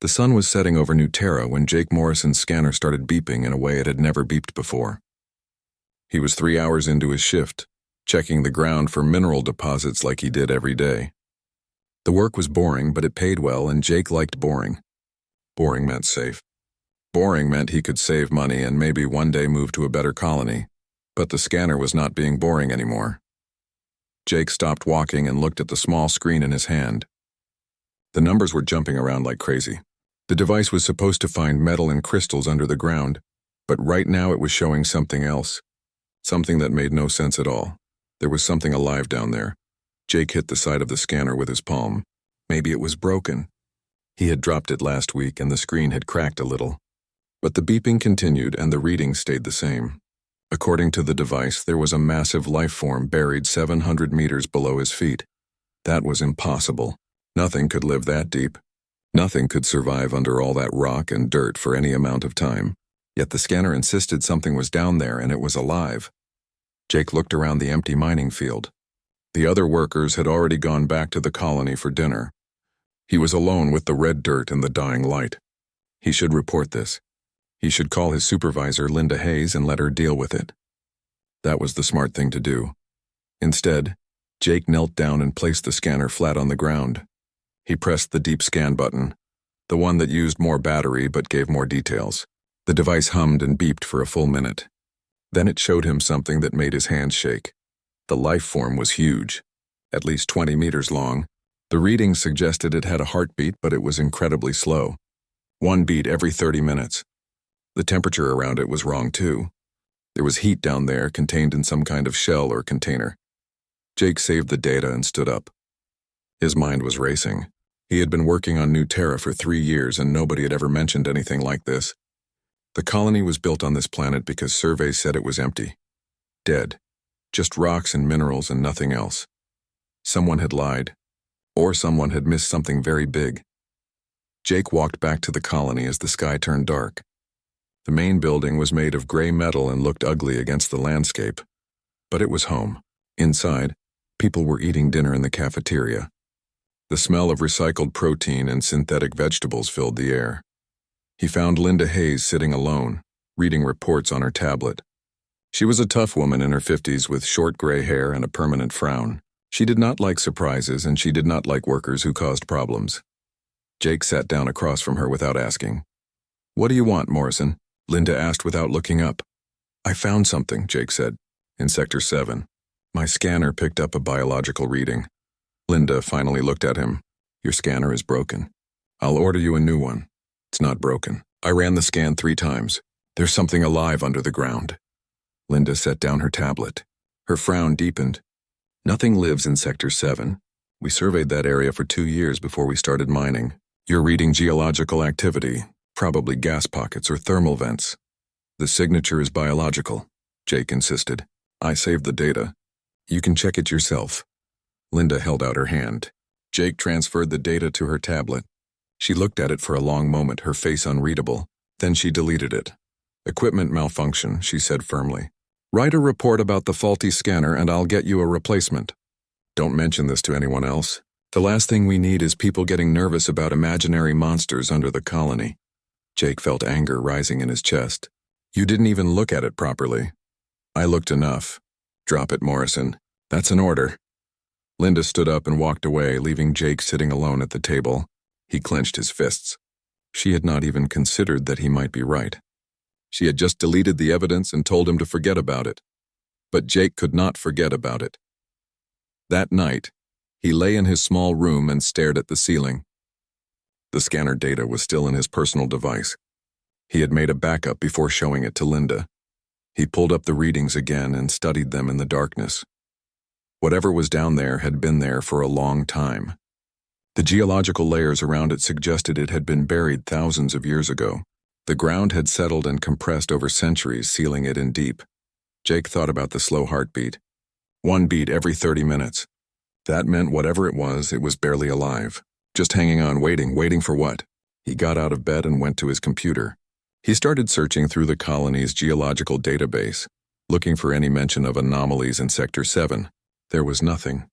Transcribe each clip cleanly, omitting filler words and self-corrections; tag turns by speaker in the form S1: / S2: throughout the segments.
S1: The sun was setting over New Terra when Jake Morrison's scanner started beeping in a way it had never beeped before. He was 3 hours into his shift, checking the ground for mineral deposits like he did every day. The work was boring, but it paid well, and Jake liked boring. Boring meant safe. Boring meant he could save money and maybe one day move to a better colony, but the scanner was not being boring anymore. Jake stopped walking and looked at the small screen in his hand. The numbers were jumping around like crazy. The device was supposed to find metal and crystals under the ground, but right now it was showing something else. Something that made no sense at all. There was something alive down there. Jake hit the side of the scanner with his palm. Maybe it was broken. He had dropped it last week and the screen had cracked a little. But the beeping continued and the reading stayed the same. According to the device, there was a massive life form buried 700 meters below his feet. That was impossible. Nothing could live that deep. Nothing could survive under all that rock and dirt for any amount of time. Yet the scanner insisted something was down there and it was alive. Jake looked around the empty mining field. The other workers had already gone back to the colony for dinner. He was alone with the red dirt and the dying light. He should report this. He should call his supervisor, Linda Hayes, and let her deal with it. That was the smart thing to do. Instead, Jake knelt down and placed the scanner flat on the ground. He pressed the deep scan button, the one that used more battery but gave more details. The device hummed and beeped for a full minute. Then it showed him something that made his hands shake. The life form was huge, at least 20 meters long. The readings suggested it had a heartbeat, but it was incredibly slow. 1 beat every 30 minutes. The temperature around it was wrong too. There was heat down there contained in some kind of shell or container. Jake saved the data and stood up. His mind was racing. He had been working on New Terra for 3 years and nobody had ever mentioned anything like this. The colony was built on this planet because surveys said it was empty. Dead. Just rocks and minerals and nothing else. Someone had lied. Or someone had missed something very big. Jake walked back to the colony as the sky turned dark. The main building was made of gray metal and looked ugly against the landscape. But it was home. Inside, people were eating dinner in the cafeteria. The smell of recycled protein and synthetic vegetables filled the air. He found Linda Hayes sitting alone, reading reports on her tablet. She was a tough woman in her 50s with short gray hair and a permanent frown. She did not like surprises and she did not like workers who caused problems. Jake sat down across from her without asking. "What do you want, Morrison?" Linda asked without looking up. "I found something," Jake said. "In Sector 7. My scanner picked up a biological reading." Linda finally looked at him. "Your scanner is broken. I'll order you a new one." "It's not broken. I ran the scan 3 times. There's something alive under the ground." Linda set down her tablet. Her frown deepened. "Nothing lives in Sector 7. We surveyed that area for 2 years before we started mining. You're reading geological activity, probably gas pockets or thermal vents." "The signature is biological," Jake insisted. "I saved the data. You can check it yourself." Linda held out her hand. Jake transferred the data to her tablet. She looked at it for a long moment, her face unreadable. Then she deleted it. "Equipment malfunction," she said firmly. "Write a report about the faulty scanner and I'll get you a replacement. Don't mention this to anyone else. The last thing we need is people getting nervous about imaginary monsters under the colony." Jake felt anger rising in his chest. "You didn't even look at it properly." "I looked enough." "Drop it, Morrison. That's an order." Linda stood up and walked away, leaving Jake sitting alone at the table. He clenched his fists. She had not even considered that he might be right. She had just deleted the evidence and told him to forget about it. But Jake could not forget about it. That night, he lay in his small room and stared at the ceiling. The scanner data was still in his personal device. He had made a backup before showing it to Linda. He pulled up the readings again and studied them in the darkness. Whatever was down there had been there for a long time. The geological layers around it suggested it had been buried thousands of years ago. The ground had settled and compressed over centuries, sealing it in deep. Jake thought about the slow heartbeat. 1 beat every 30 minutes. That meant whatever it was barely alive. Just hanging on, waiting for what? He got out of bed and went to his computer. He started searching through the colony's geological database, looking for any mention of anomalies in Sector 7. There was nothing.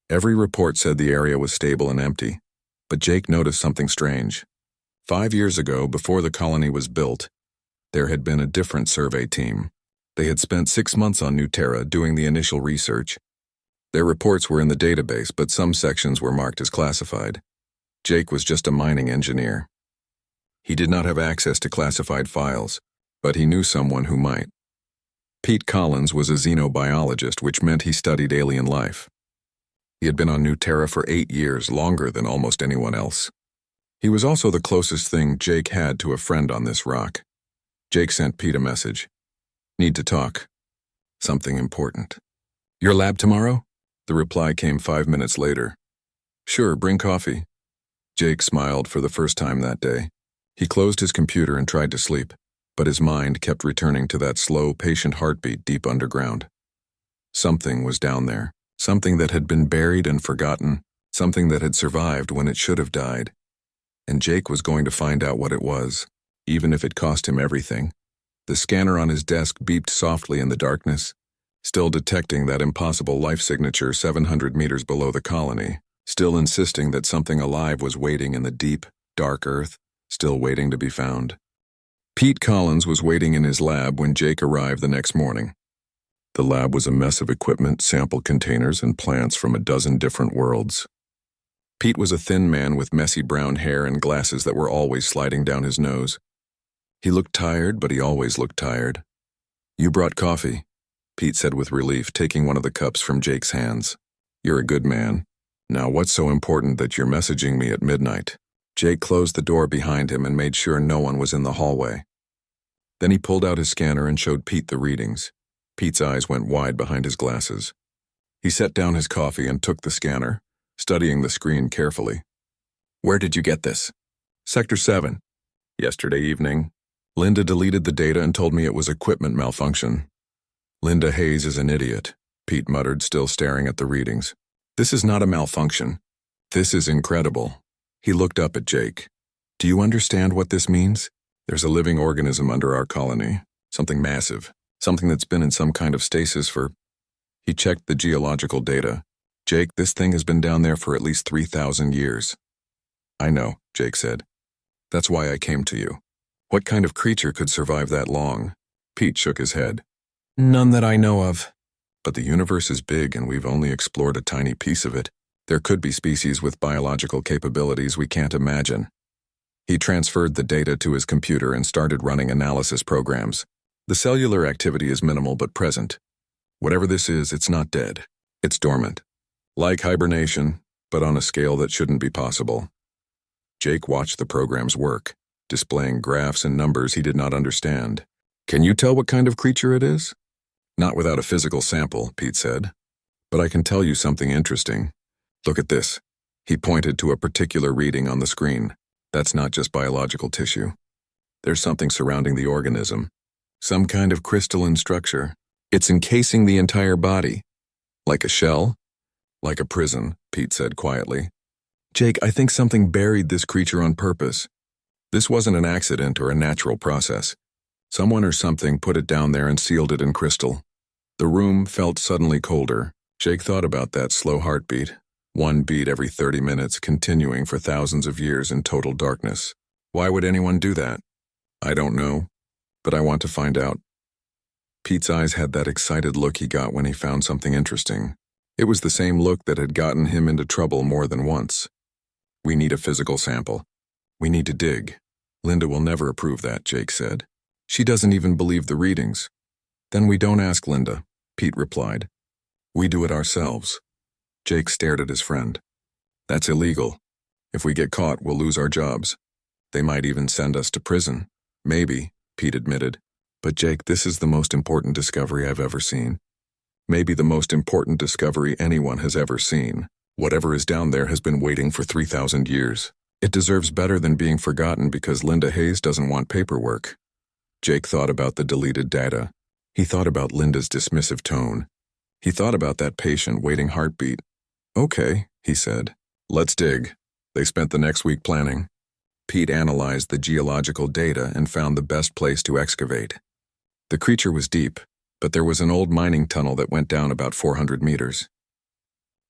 S1: Every report said the area was stable and empty, but Jake noticed something strange. 5 years ago, before the colony was built, there had been a different survey team. They had spent 6 months on New Terra doing the initial research. Their reports were in the database, but some sections were marked as classified. Jake was just a mining engineer. He did not have access to classified files, but he knew someone who might. Pete Collins was a xenobiologist, which meant he studied alien life. He had been on New Terra for 8 years, longer than almost anyone else. He was also the closest thing Jake had to a friend on this rock. Jake sent Pete a message. Need to talk. Something important. Your lab tomorrow? The reply came 5 minutes later. Sure, bring coffee. Jake smiled for the first time that day. He closed his computer and tried to sleep, but his mind kept returning to that slow, patient heartbeat deep underground. Something was down there, something that had been buried and forgotten, something that had survived when it should have died. And Jake was going to find out what it was, even if it cost him everything. The scanner on his desk beeped softly in the darkness, still detecting that impossible life signature 700 meters below the colony, still insisting that something alive was waiting in the deep, dark earth, still waiting to be found. Pete Collins was waiting in his lab when Jake arrived the next morning. The lab was a mess of equipment, sample containers, and plants from a dozen different worlds. Pete was a thin man with messy brown hair and glasses that were always sliding down his nose. He looked tired, but he always looked tired. You brought coffee, Pete said with relief, taking one of the cups from Jake's hands. You're a good man. Now what's so important that you're messaging me at midnight? Jake closed the door behind him and made sure no one was in the hallway. Then he pulled out his scanner and showed Pete the readings. Pete's eyes went wide behind his glasses. He set down his coffee and took the scanner, studying the screen carefully. Where did you get this? Sector 7. Yesterday evening. Linda deleted the data and told me it was equipment malfunction. Linda Hayes is an idiot, Pete muttered, still staring at the readings. This is not a malfunction. This is incredible. He looked up at Jake. Do you understand what this means? There's a living organism under our colony. Something massive. Something that's been in some kind of stasis for... He checked the geological data. Jake, this thing has been down there for at least 3,000 years. I know, Jake said. That's why I came to you. What kind of creature could survive that long? Pete shook his head. None that I know of. But the universe is big and we've only explored a tiny piece of it. There could be species with biological capabilities we can't imagine. He transferred the data to his computer and started running analysis programs. The cellular activity is minimal but present. Whatever this is, it's not dead. It's dormant. Like hibernation, but on a scale that shouldn't be possible. Jake watched the programs work, displaying graphs and numbers he did not understand. Can you tell what kind of creature it is? Not without a physical sample, Pete said. But I can tell you something interesting. Look at this. He pointed to a particular reading on the screen. That's not just biological tissue. There's something surrounding the organism. Some kind of crystalline structure. It's encasing the entire body. Like a shell? Like a prison, Pete said quietly. Jake, I think something buried this creature on purpose. This wasn't an accident or a natural process. Someone or something put it down there and sealed it in crystal. The room felt suddenly colder. Jake thought about that slow heartbeat. One beat every 30 minutes, continuing for thousands of years in total darkness. Why would anyone do that? I don't know, but I want to find out. Pete's eyes had that excited look he got when he found something interesting. It was the same look that had gotten him into trouble more than once. We need a physical sample. We need to dig. Linda will never approve that, Jake said. She doesn't even believe the readings. Then we don't ask Linda, Pete replied. We do it ourselves. Jake stared at his friend. That's illegal. If we get caught, we'll lose our jobs. They might even send us to prison. Maybe, Pete admitted. But Jake, this is the most important discovery I've ever seen. Maybe the most important discovery anyone has ever seen. Whatever is down there has been waiting for 3,000 years. It deserves better than being forgotten because Linda Hayes doesn't want paperwork. Jake thought about the deleted data. He thought about Linda's dismissive tone. He thought about that patient waiting heartbeat. Okay, he said. Let's dig. They spent the next week planning. Pete analyzed the geological data and found the best place to excavate. The creature was deep, but there was an old mining tunnel that went down about 400 meters.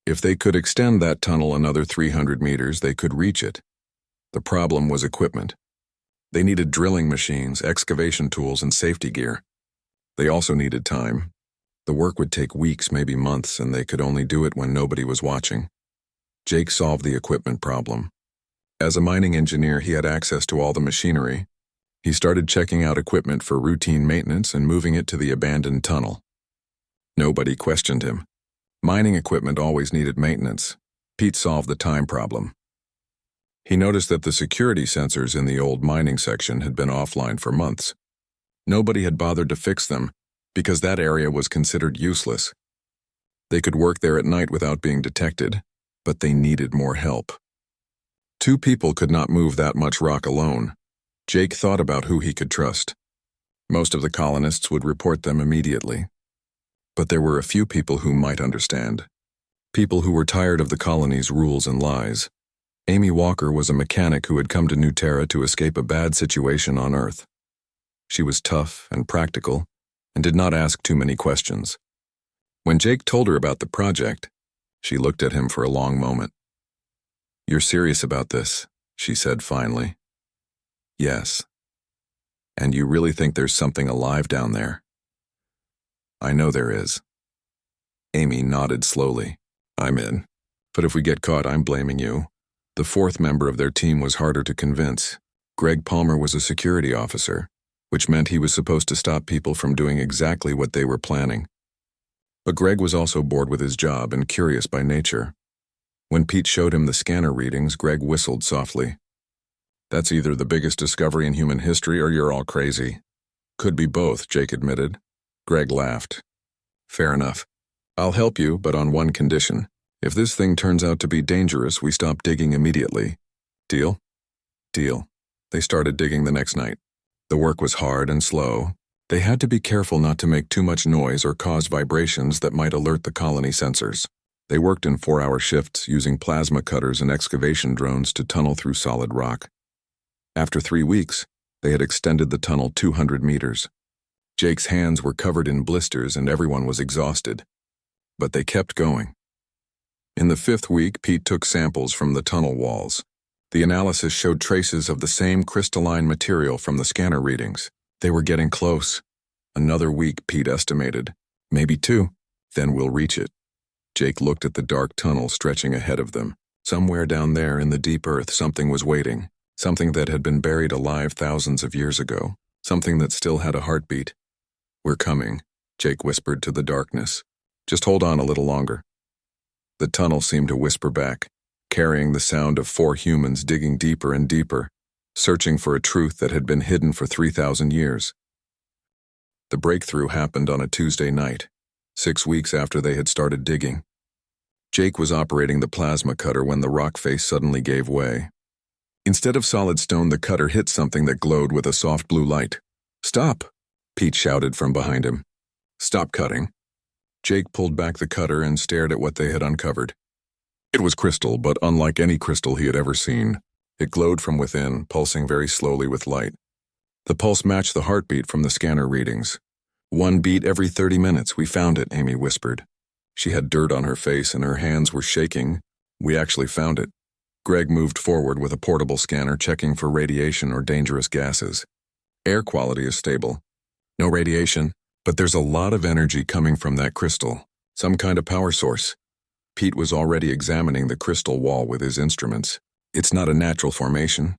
S1: If they could extend that tunnel another 300 meters, they could reach it. The problem was equipment. They needed drilling machines, excavation tools, and safety gear. They also needed time. The work would take weeks, maybe months, and they could only do it when nobody was watching. Jake solved the equipment problem. As a mining engineer, he had access to all the machinery. He started checking out equipment for routine maintenance and moving it to the abandoned tunnel. Nobody questioned him. Mining equipment always needed maintenance. Pete solved the time problem. He noticed that the security sensors in the old mining section had been offline for months. Nobody had bothered to fix them because that area was considered useless. They could work there at night without being detected, but they needed more help. 2 people could not move that much rock alone. Jake thought about who he could trust. Most of the colonists would report them immediately. But there were a few people who might understand. People who were tired of the colony's rules and lies. Amy Walker was a mechanic who had come to New Terra to escape a bad situation on Earth. She was tough and practical and did not ask too many questions. When Jake told her about the project, she looked at him for a long moment. "You're serious about this," she said finally. "Yes. And you really think there's something alive down there?" "I know there is." Amy nodded slowly. "I'm in. But if we get caught, I'm blaming you." The 4th member of their team was harder to convince. Greg Palmer was a security officer, which meant he was supposed to stop people from doing exactly what they were planning. But Greg was also bored with his job and curious by nature. When Pete showed him the scanner readings, Greg whistled softly. "That's either the biggest discovery in human history or you're all crazy." "Could be both," Jake admitted. Greg laughed. "Fair enough. I'll help you, but on one condition. If this thing turns out to be dangerous, we stop digging immediately. Deal?" "Deal." They started digging the next night. The work was hard and slow. They had to be careful not to make too much noise or cause vibrations that might alert the colony sensors. They worked in 4-hour shifts, using plasma cutters and excavation drones to tunnel through solid rock. After 3 weeks, they had extended the tunnel 200 meters. Jake's hands were covered in blisters and everyone was exhausted. But they kept going. In the 5th week, Pete took samples from the tunnel walls. The analysis showed traces of the same crystalline material from the scanner readings. They were getting close. Another week, Pete estimated. Maybe 2. Then we'll reach it. Jake looked at the dark tunnel stretching ahead of them. Somewhere down there in the deep earth, something was waiting. Something that had been buried alive thousands of years ago. Something that still had a heartbeat. "We're coming," Jake whispered to the darkness. "Just hold on a little longer." The tunnel seemed to whisper back, carrying the sound of 4 humans digging deeper and deeper, searching for a truth that had been hidden for 3,000 years. The breakthrough happened on a Tuesday night, 6 weeks after they had started digging. Jake was operating the plasma cutter when the rock face suddenly gave way. Instead of solid stone, the cutter hit something that glowed with a soft blue light. "Stop!" Pete shouted from behind him. "Stop cutting." Jake pulled back the cutter and stared at what they had uncovered. It was crystal, but unlike any crystal he had ever seen. It glowed from within, pulsing very slowly with light. The pulse matched the heartbeat from the scanner readings. "1 beat every 30 minutes, we found it," Amy whispered. She had dirt on her face and her hands were shaking. "We actually found it." Greg moved forward with a portable scanner, checking for radiation or dangerous gases. "Air quality is stable. No radiation, but there's a lot of energy coming from that crystal. Some kind of power source." Pete was already examining the crystal wall with his instruments. "It's not a natural formation.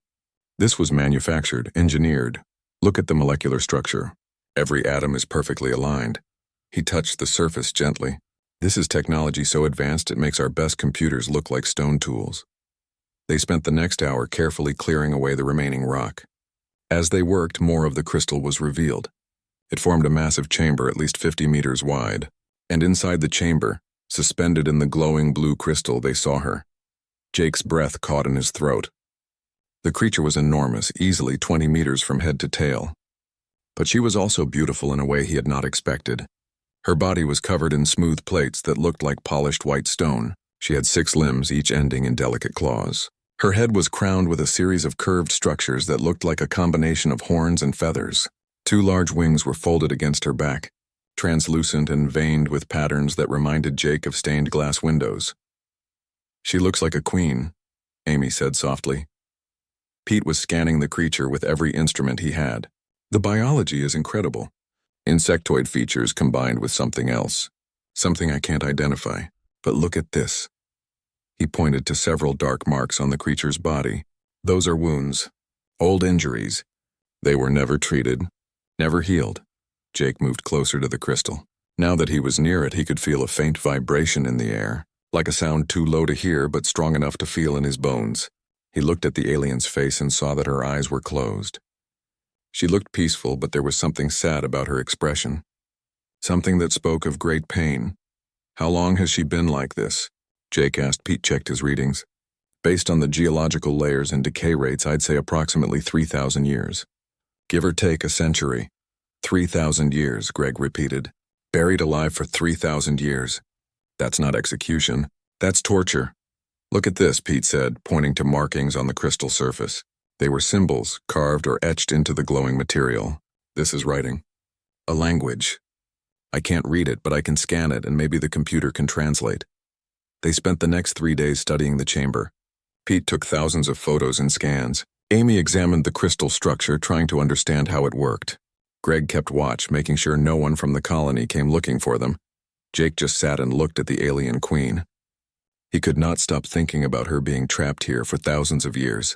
S1: This was manufactured, engineered. Look at the molecular structure. Every atom is perfectly aligned." He touched the surface gently. "This is technology so advanced it makes our best computers look like stone tools." They spent the next hour carefully clearing away the remaining rock. As they worked, more of the crystal was revealed. It formed a massive chamber at least 50 meters wide, and inside the chamber, suspended in the glowing blue crystal, they saw her. Jake's breath caught in his throat. The creature was enormous, easily 20 meters from head to tail. But she was also beautiful in a way he had not expected. Her body was covered in smooth plates that looked like polished white stone. She had 6 limbs, each ending in delicate claws. Her head was crowned with a series of curved structures that looked like a combination of horns and feathers. 2 large wings were folded against her back, translucent and veined with patterns that reminded Jake of stained glass windows. "She looks like a queen," Amy said softly. Pete was scanning the creature with every instrument he had. The biology is incredible. Insectoid features combined with something else. Something I can't identify. But look at this. He pointed to several dark marks on the creature's body. Those are wounds. Old injuries. They were never treated. Never healed. Jake moved closer to the crystal. Now that he was near it, he could feel a faint vibration in the air, like a sound too low to hear but strong enough to feel in his bones. He looked at the alien's face and saw that her eyes were closed. She looked peaceful, but there was something sad about her expression. Something that spoke of great pain. How long has she been like this? Jake asked. Pete checked his readings. Based on the geological layers and decay rates, I'd say approximately 3,000 years. Give or take a century. 3,000 years, Greg repeated. Buried alive for 3,000 years. That's not execution. That's torture. Look at this, Pete said, pointing to markings on the crystal surface. They were symbols, carved or etched into the glowing material. This is writing. A language. I can't read it, but I can scan it, and maybe the computer can translate. They spent the next 3 days studying the chamber. Pete took thousands of photos and scans. Amy examined the crystal structure, trying to understand how it worked. Greg kept watch, making sure no one from the colony came looking for them. Jake just sat and looked at the alien queen. He could not stop thinking about her being trapped here for thousands of years.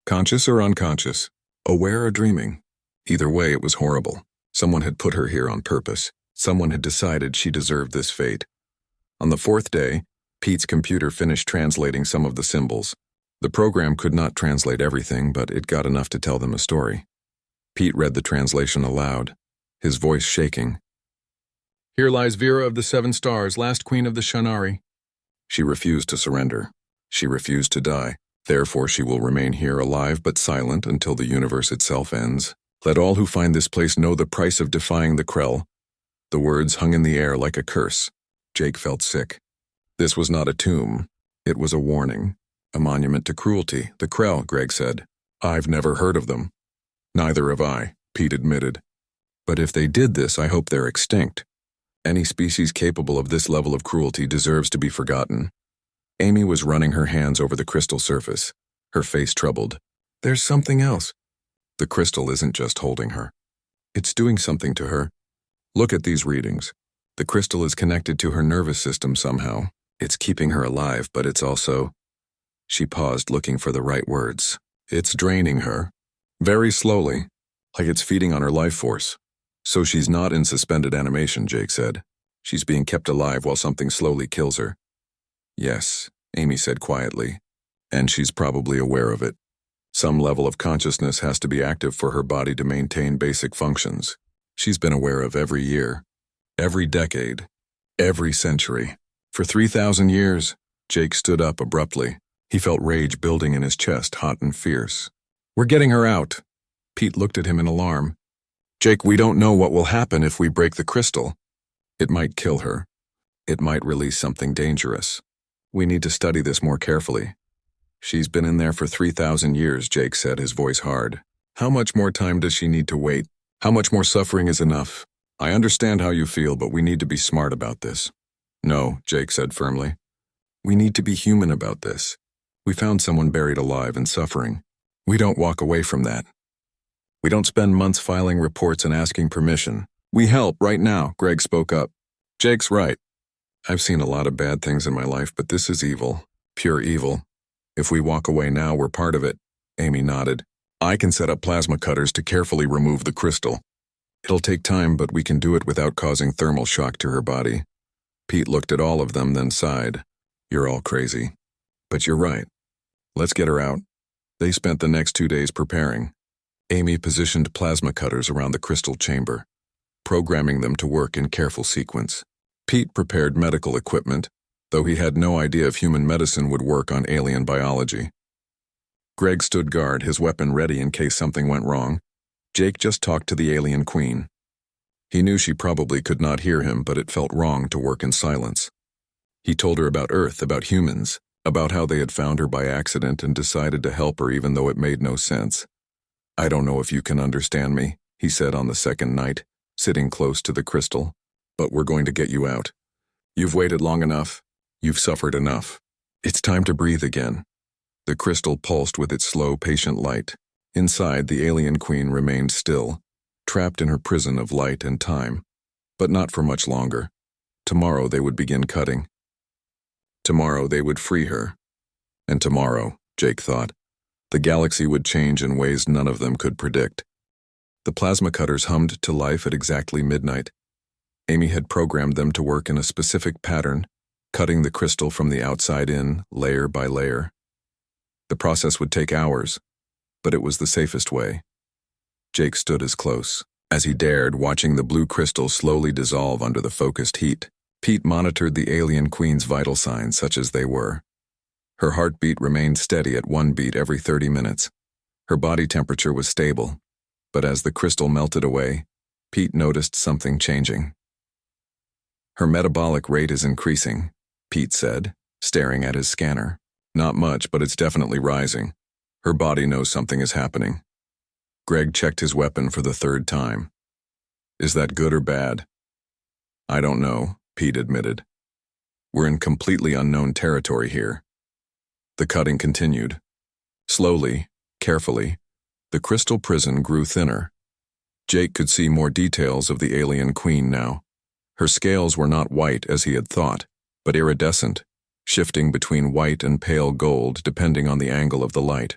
S1: Conscious or unconscious? Aware or dreaming? Either way, it was horrible. Someone had put her here on purpose. Someone had decided she deserved this fate. On the 4th day, Pete's computer finished translating some of the symbols. The program could not translate everything, but it got enough to tell them a story. Pete read the translation aloud, his voice shaking. Here lies Vera of the 7 stars, last queen of the Shannari. She refused to surrender. She refused to die. Therefore, she will remain here alive but silent until the universe itself ends. Let all who find this place know the price of defying the Krell. The words hung in the air like a curse. Jake felt sick. This was not a tomb. It was a warning. A monument to cruelty. The Krell, Greg said. I've never heard of them. Neither have I, Pete admitted. But if they did this, I hope they're extinct. Any species capable of this level of cruelty deserves to be forgotten. Amy was running her hands over the crystal surface, her face troubled. There's something else. The crystal isn't just holding her. It's doing something to her. Look at these readings. The crystal is connected to her nervous system somehow. It's keeping her alive, but it's also... She paused, looking for the right words. It's draining her. Very slowly, like it's feeding on her life force. So she's not in suspended animation, Jake said. She's being kept alive while something slowly kills her. Yes, Amy said quietly, and she's probably aware of it. Some level of consciousness has to be active for her body to maintain basic functions. She's been aware of every year, every decade, every century. For 3,000 years, Jake stood up abruptly. He felt rage building in his chest, hot and fierce. We're getting her out. Pete looked at him in alarm. Jake, we don't know what will happen if we break the crystal. It might kill her. It might release something dangerous. We need to study this more carefully. She's been in there for 3,000 years, Jake said, his voice hard. How much more time does she need to wait? How much more suffering is enough? I understand how you feel, but we need to be smart about this. No, Jake said firmly. We need to be human about this. We found someone buried alive and suffering. We don't walk away from that. We don't spend months filing reports and asking permission. We help right now, Greg spoke up. Jake's right. I've seen a lot of bad things in my life, but this is evil. Pure evil. If we walk away now, we're part of it. Amy nodded. I can set up plasma cutters to carefully remove the crystal. It'll take time, but we can do it without causing thermal shock to her body. Pete looked at all of them, then sighed. You're all crazy. But you're right. Let's get her out. They spent the next 2 days preparing. Amy positioned plasma cutters around the crystal chamber, programming them to work in careful sequence. Pete prepared medical equipment, though he had no idea if human medicine would work on alien biology. Greg stood guard, his weapon ready in case something went wrong. Jake just talked to the alien queen. He knew she probably could not hear him, but it felt wrong to work in silence. He told her about Earth, about humans, about how they had found her by accident and decided to help her even though it made no sense. I don't know if you can understand me, he said on the second night, sitting close to the crystal, but we're going to get you out. You've waited long enough. You've suffered enough. It's time to breathe again. The crystal pulsed with its slow, patient light. Inside, the alien queen remained still, trapped in her prison of light and time. But not for much longer. Tomorrow they would begin cutting. Tomorrow they would free her. And tomorrow, Jake thought, the galaxy would change in ways none of them could predict. The plasma cutters hummed to life at exactly midnight. Amy had programmed them to work in a specific pattern, cutting the crystal from the outside in, layer by layer. The process would take hours, but it was the safest way. Jake stood as close as he dared, watching the blue crystal slowly dissolve under the focused heat. Pete monitored the alien queen's vital signs, such as they were. Her heartbeat remained steady at 1 beat every 30 minutes. Her body temperature was stable, but as the crystal melted away, Pete noticed something changing. Her metabolic rate is increasing, Pete said, staring at his scanner. Not much, but it's definitely rising. Her body knows something is happening. Greg checked his weapon for the 3rd time. Is that good or bad? I don't know, Pete admitted. We're in completely unknown territory here. The cutting continued. Slowly, carefully, the crystal prison grew thinner. Jake could see more details of the alien queen now. Her scales were not white as he had thought, but iridescent, shifting between white and pale gold depending on the angle of the light.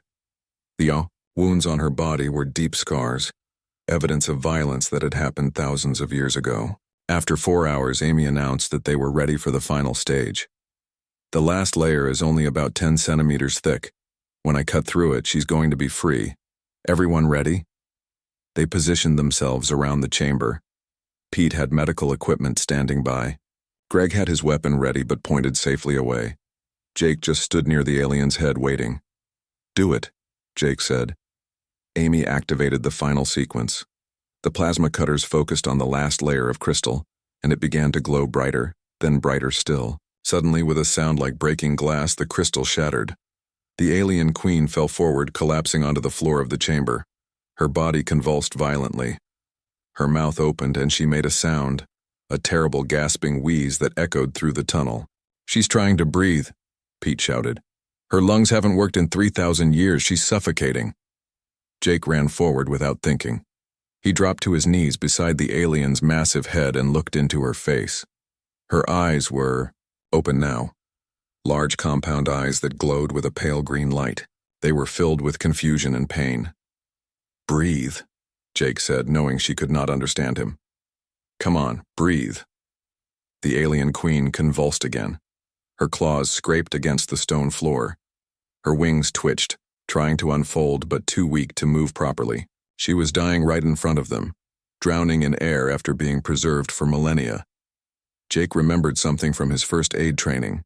S1: The wounds on her body were deep scars, evidence of violence that had happened thousands of years ago. After 4 hours, Amy announced that they were ready for the final stage. The last layer is only about 10 centimeters thick. When I cut through it, she's going to be free. Everyone ready? They positioned themselves around the chamber. Pete had medical equipment standing by. Greg had his weapon ready but pointed safely away. Jake just stood near the alien's head waiting. Do it, Jake said. Amy activated the final sequence. The plasma cutters focused on the last layer of crystal, and it began to glow brighter, then brighter still. Suddenly, with a sound like breaking glass, the crystal shattered. The alien queen fell forward, collapsing onto the floor of the chamber. Her body convulsed violently. Her mouth opened and she made a sound, a terrible gasping wheeze that echoed through the tunnel. She's trying to breathe, Pete shouted. Her lungs haven't worked in 3,000 years. She's suffocating. Jake ran forward without thinking. He dropped to his knees beside the alien's massive head and looked into her face. Her eyes were open now. Large compound eyes that glowed with a pale green light. They were filled with confusion and pain. Breathe, Jake said, knowing she could not understand him. Come on, breathe. The alien queen convulsed again. Her claws scraped against the stone floor. Her wings twitched, trying to unfold but too weak to move properly. She was dying right in front of them, drowning in air after being preserved for millennia. Jake remembered something from his first aid training.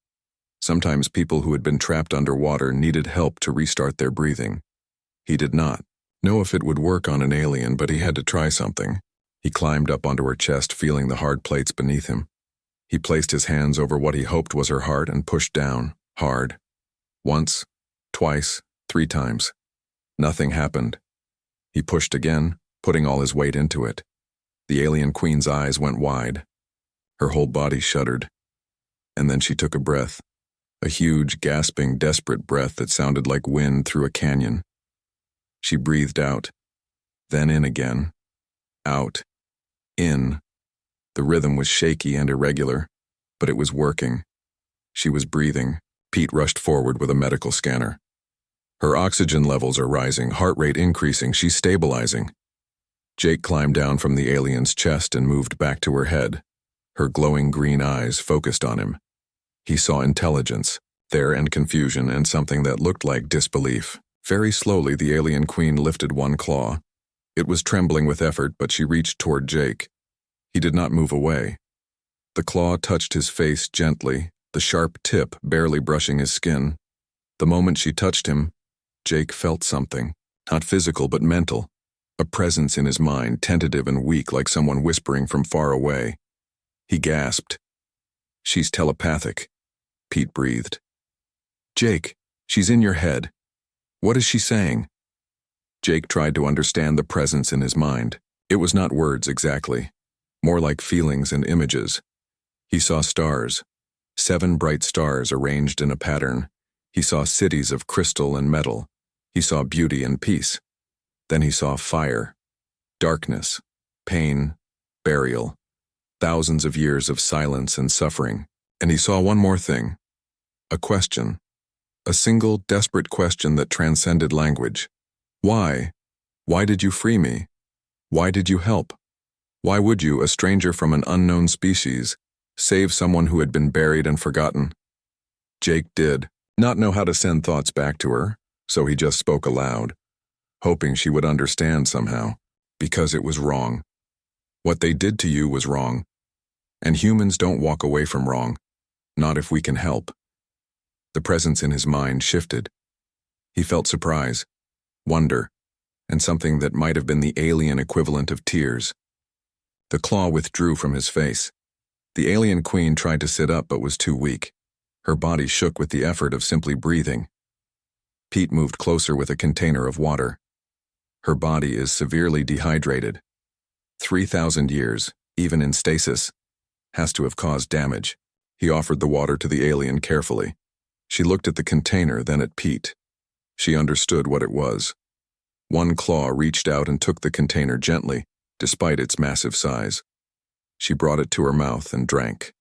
S1: Sometimes people who had been trapped underwater needed help to restart their breathing. He did not know if it would work on an alien, but he had to try something. He climbed up onto her chest, feeling the hard plates beneath him. He placed his hands over what he hoped was her heart and pushed down, hard. Once, twice, 3 times. Nothing happened. He pushed again, putting all his weight into it. The alien queen's eyes went wide. Her whole body shuddered. And then she took a breath. A huge, gasping, desperate breath that sounded like wind through a canyon. She breathed out, then in again. Out. In. The rhythm was shaky and irregular, but it was working. She was breathing. Pete rushed forward with a medical scanner. Her oxygen levels are rising, heart rate increasing, she's stabilizing. Jake climbed down from the alien's chest and moved back to her head. Her glowing green eyes focused on him. He saw intelligence there and confusion and something that looked like disbelief. Very slowly, the alien queen lifted one claw. It was trembling with effort, but she reached toward Jake. He did not move away. The claw touched his face gently, the sharp tip barely brushing his skin. The moment she touched him, Jake felt something, not physical but mental, a presence in his mind, tentative and weak like someone whispering from far away. He gasped. She's telepathic, Pete breathed. Jake, she's in your head. What is she saying? Jake tried to understand the presence in his mind. It was not words exactly, more like feelings and images. He saw stars, 7 bright stars arranged in a pattern, He saw cities of crystal and metal. He saw beauty and peace. Then he saw fire, darkness, pain, burial, thousands of years of silence and suffering. And he saw one more thing, a question, a single desperate question that transcended language. Why? Why did you free me? Why did you help? Why would you, a stranger from an unknown species, save someone who had been buried and forgotten? Jake did not know how to send thoughts back to her, so he just spoke aloud, hoping she would understand somehow, because it was wrong. What they did to you was wrong, and humans don't walk away from wrong, not if we can help. The presence in his mind shifted. He felt surprise, wonder, and something that might have been the alien equivalent of tears. The claw withdrew from his face. The alien queen tried to sit up but was too weak. Her body shook with the effort of simply breathing. Pete moved closer with a container of water. Her body is severely dehydrated. 3,000 years, even in stasis, has to have caused damage. He offered the water to the alien carefully. She looked at the container, then at Pete. She understood what it was. One claw reached out and took the container gently, despite its massive size. She brought it to her mouth and drank.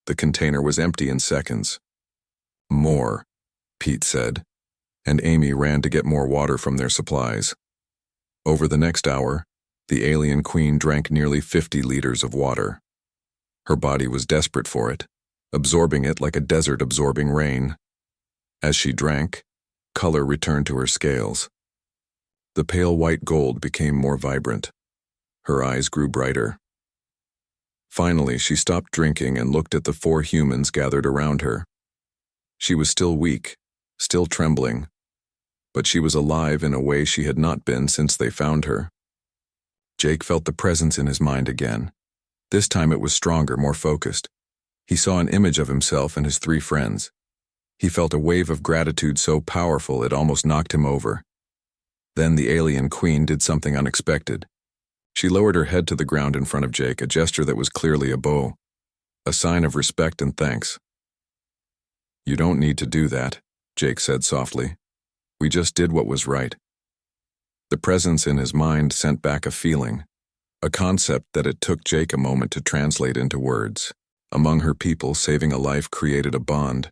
S1: The container was empty in seconds. More, Pete said, and Amy ran to get more water from their supplies. Over the next hour, the alien queen drank nearly 50 liters of water. Her body was desperate for it, absorbing it like a desert absorbing rain. As she drank, color returned to her scales. The pale white gold became more vibrant. Her eyes grew brighter. Finally, she stopped drinking and looked at the 4 humans gathered around her. She was still weak, still trembling, but she was alive in a way she had not been since they found her. Jake felt the presence in his mind again. This time it was stronger, more focused. He saw an image of himself and his 3 friends. He felt a wave of gratitude so powerful it almost knocked him over. Then the alien queen did something unexpected. She lowered her head to the ground in front of Jake, a gesture that was clearly a bow, a sign of respect and thanks. "You don't need to do that," Jake said softly. "We just did what was right." The presence in his mind sent back a feeling, a concept that it took Jake a moment to translate into words. Among her people, saving a life created a bond,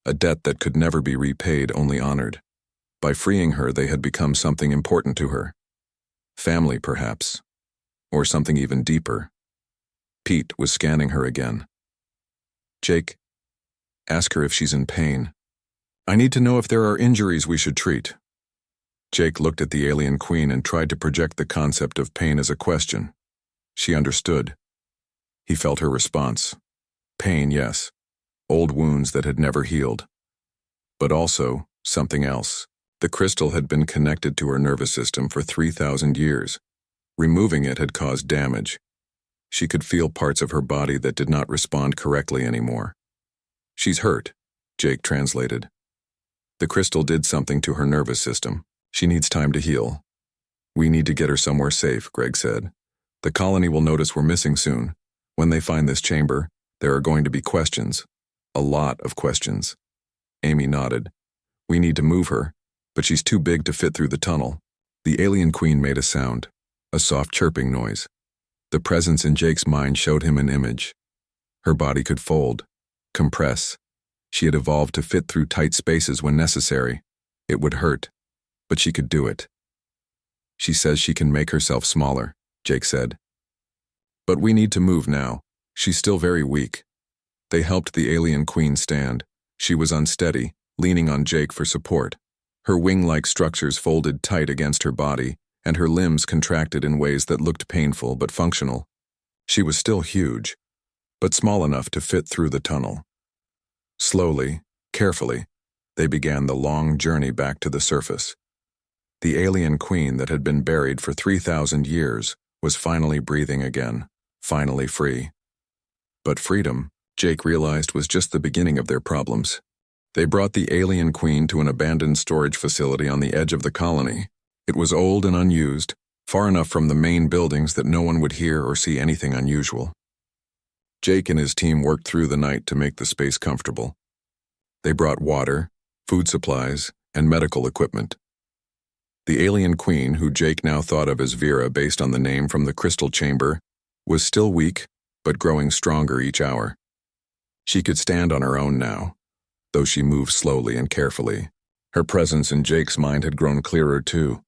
S1: a debt that could never be repaid, only honored. By freeing her, they had become something important to her. Family, perhaps, or something even deeper. Pete was scanning her again. "Jake, ask her if she's in pain. I need to know if there are injuries we should treat." Jake looked at the alien queen and tried to project the concept of pain as a question. She understood. He felt her response. Pain, yes. Old wounds that had never healed. But also something else. The crystal had been connected to her nervous system for 3,000 years. Removing it had caused damage. She could feel parts of her body that did not respond correctly anymore. "She's hurt," Jake translated. "The crystal did something to her nervous system. She needs time to heal." "We need to get her somewhere safe," Greg said. "The colony will notice we're missing soon. When they find this chamber, there are going to be questions. A lot of questions." Amy nodded. "We need to move her, but she's too big to fit through the tunnel." The alien queen made a sound, a soft chirping noise. The presence in Jake's mind showed him an image. Her body could fold, compress. She had evolved to fit through tight spaces when necessary. It would hurt, but she could do it. "She says she can make herself smaller," Jake said. "But we need to move now. She's still very weak." They helped the alien queen stand. She was unsteady, leaning on Jake for support. Her wing-like structures folded tight against her body, and her limbs contracted in ways that looked painful but functional. She was still huge, but small enough to fit through the tunnel. Slowly, carefully, they began the long journey back to the surface. The alien queen that had been buried for 3,000 years was finally breathing again, finally free. But freedom, Jake realized, was just the beginning of their problems. They brought the alien queen to an abandoned storage facility on the edge of the colony. It was old and unused, far enough from the main buildings that no one would hear or see anything unusual. Jake and his team worked through the night to make the space comfortable. They brought water, food supplies, and medical equipment. The alien queen, who Jake now thought of as Vera based on the name from the crystal chamber, was still weak, but growing stronger each hour. She could stand on her own now, though she moved slowly and carefully. Her presence in Jake's mind had grown clearer too.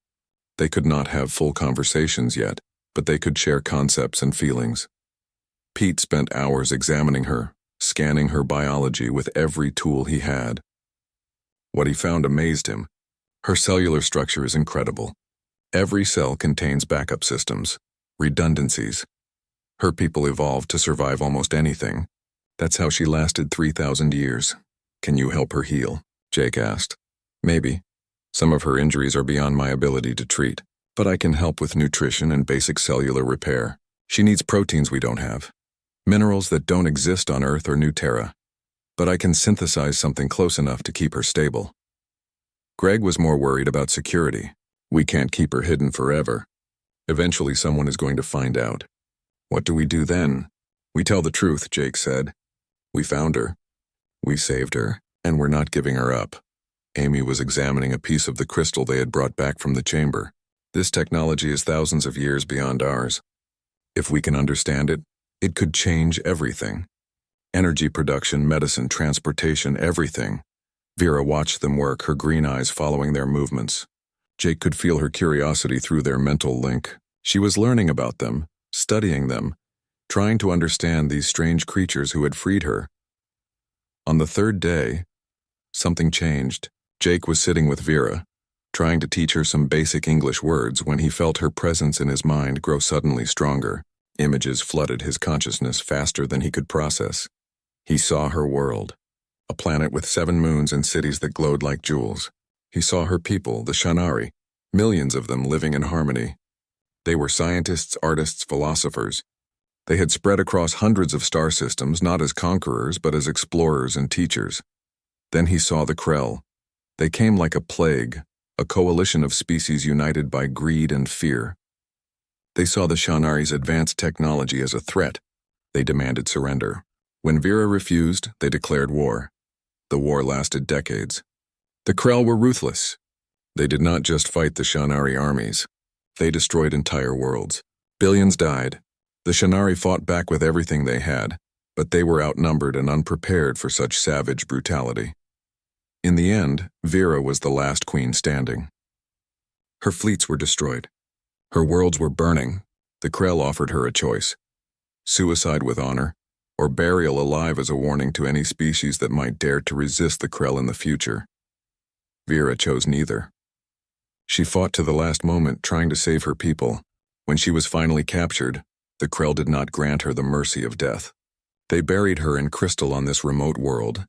S1: They could not have full conversations yet, but they could share concepts and feelings. Pete spent hours examining her, scanning her biology with every tool he had. What he found amazed him. Her cellular structure is incredible. Every cell contains backup systems, redundancies. Her people evolved to survive almost anything. That's how she lasted 3,000 years. Can you help her heal? Jake asked. Maybe. Some of her injuries are beyond my ability to treat, but I can help with nutrition and basic cellular repair. She needs proteins we don't have, minerals that don't exist on Earth or New Terra, but I can synthesize something close enough to keep her stable. Greg was more worried about security. We can't keep her hidden forever. Eventually someone is going to find out. What do we do then? We tell the truth, Jake said. We found her. We saved her, and we're not giving her up. Amy was examining a piece of the crystal they had brought back from the chamber. This technology is thousands of years beyond ours. If we can understand it, it could change everything. Energy production, medicine, transportation, everything. Vera watched them work, her green eyes following their movements. Jake could feel her curiosity through their mental link. She was learning about them, studying them, trying to understand these strange creatures who had freed her. On the third day, something changed. Jake was sitting with Vera, trying to teach her some basic English words when he felt her presence in his mind grow suddenly stronger. Images flooded his consciousness faster than he could process. He saw her world, a planet with 7 moons and cities that glowed like jewels. He saw her people, the Shanari, millions of them living in harmony. They were scientists, artists, philosophers. They had spread across hundreds of star systems, not as conquerors, but as explorers and teachers. Then he saw the Krell. They came like a plague, a coalition of species united by greed and fear. They saw the Shanari's advanced technology as a threat. They demanded surrender. When Vera refused, they declared war. The war lasted decades. The Krell were ruthless. They did not just fight the Shanari armies. They destroyed entire worlds. Billions died. The Shanari fought back with everything they had, but they were outnumbered and unprepared for such savage brutality. In the end, Vera was the last queen standing. Her fleets were destroyed. Her worlds were burning. The Krell offered her a choice: suicide with honor, or burial alive as a warning to any species that might dare to resist the Krell in the future. Vera chose neither. She fought to the last moment, trying to save her people. When she was finally captured, the Krell did not grant her the mercy of death. They buried her in crystal on this remote world,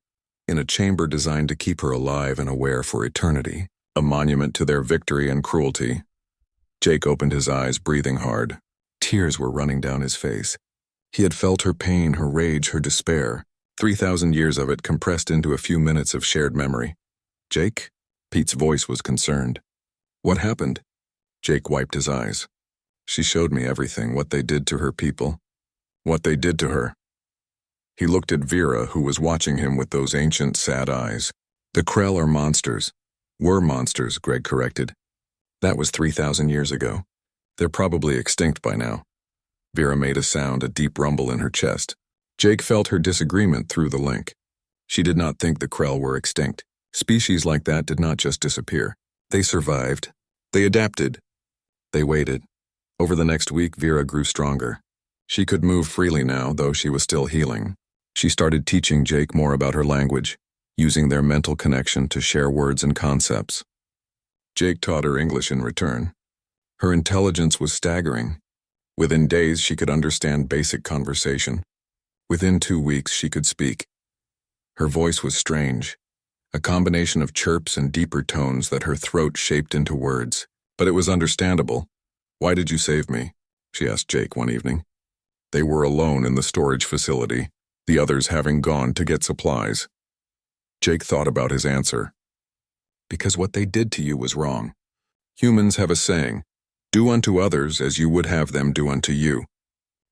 S1: in a chamber designed to keep her alive and aware for eternity, a monument to their victory and cruelty. Jake opened his eyes, breathing hard. Tears were running down his face. He had felt her pain, her rage, her despair, 3,000 years of it compressed into a few minutes of shared memory. Jake? Pete's voice was concerned. What happened? Jake wiped his eyes. She showed me everything, what they did to her people, what they did to her. He looked at Vera, who was watching him with those ancient, sad eyes. The Krell are monsters. Were monsters, Greg corrected. That was 3,000 years ago. They're probably extinct by now. Vera made a sound, a deep rumble in her chest. Jake felt her disagreement through the link. She did not think the Krell were extinct. Species like that did not just disappear. They survived. They adapted. They waited. Over the next week, Vera grew stronger. She could move freely now, though she was still healing. She started teaching Jake more about her language, using their mental connection to share words and concepts. Jake taught her English in return. Her intelligence was staggering. Within days, she could understand basic conversation. Within 2 weeks, she could speak. Her voice was strange, a combination of chirps and deeper tones that her throat shaped into words. But it was understandable. Why did you save me? She asked Jake one evening. They were alone in the storage facility, the others having gone to get supplies. Jake thought about his answer. Because what they did to you was wrong. Humans have a saying, do unto others as you would have them do unto you.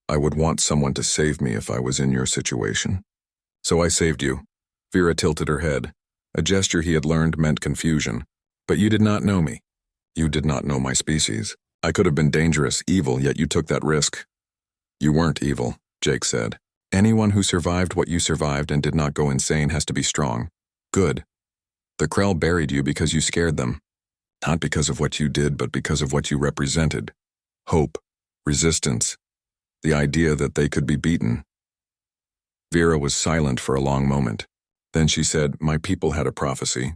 S1: I would want someone to save me if I was in your situation. So I saved you. Vera tilted her head. A gesture he had learned meant confusion. But you did not know me. You did not know my species. I could have been dangerous, evil, yet you took that risk. You weren't evil, Jake said. Anyone who survived what you survived and did not go insane has to be strong. Good. The Krell buried you because you scared them. Not because of what you did, but because of what you represented. Hope, resistance, the idea that they could be beaten. Vera was silent for a long moment. Then she said, my people had a prophecy.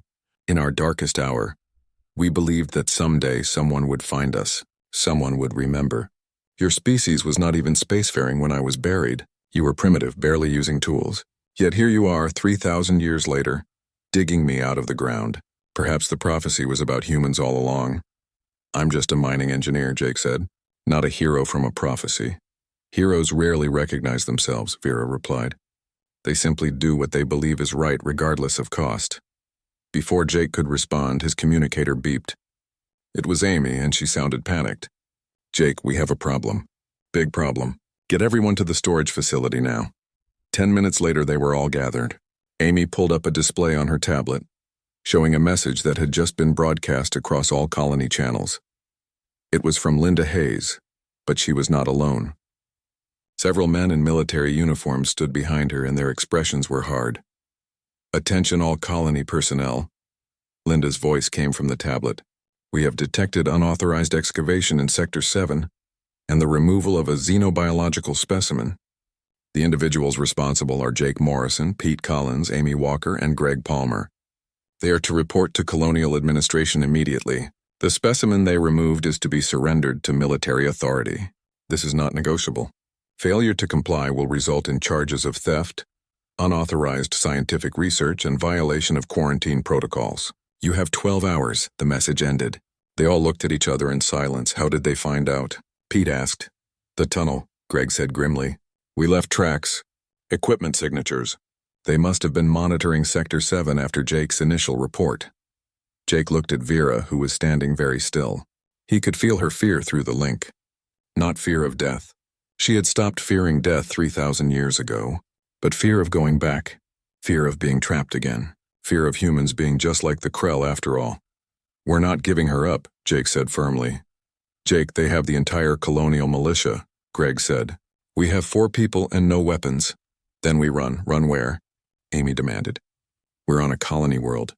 S1: In our darkest hour, we believed that someday someone would find us, someone would remember. Your species was not even spacefaring when I was buried. You were primitive, barely using tools. Yet here you are, 3,000 years later, digging me out of the ground. Perhaps the prophecy was about humans all along. I'm just a mining engineer, Jake said. Not a hero from a prophecy. Heroes rarely recognize themselves, Vera replied. They simply do what they believe is right regardless of cost. Before Jake could respond, his communicator beeped. It was Amy, and she sounded panicked. Jake, we have a problem. Big problem. Get everyone to the storage facility now. 10 minutes later, they were all gathered. Amy pulled up a display on her tablet, showing a message that had just been broadcast across all colony channels. It was from Linda Hayes, but she was not alone. Several men in military uniforms stood behind her, and their expressions were hard. Attention all colony personnel. Linda's voice came from the tablet. We have detected unauthorized excavation in Sector 7 and the removal of a xenobiological specimen. The individuals responsible are Jake Morrison, Pete Collins, Amy Walker, and Greg Palmer. They are to report to Colonial Administration immediately. The specimen they removed is to be surrendered to military authority. This is not negotiable. Failure to comply will result in charges of theft, unauthorized scientific research, and violation of quarantine protocols. You have 12 hours, the message ended. They all looked at each other in silence. How did they find out? Pete asked. The tunnel, Greg said grimly. We left tracks, equipment signatures. They must have been monitoring Sector 7 after Jake's initial report. Jake looked at Vera, who was standing very still. He could feel her fear through the link. Not fear of death. She had stopped fearing death 3,000 years ago, but fear of going back, fear of being trapped again, fear of humans being just like the Krell after all. We're not giving her up, Jake said firmly. Jake, they have the entire colonial militia, Greg said. We have 4 people and no weapons. Then we run. Run where? Amy demanded. We're on a colony world.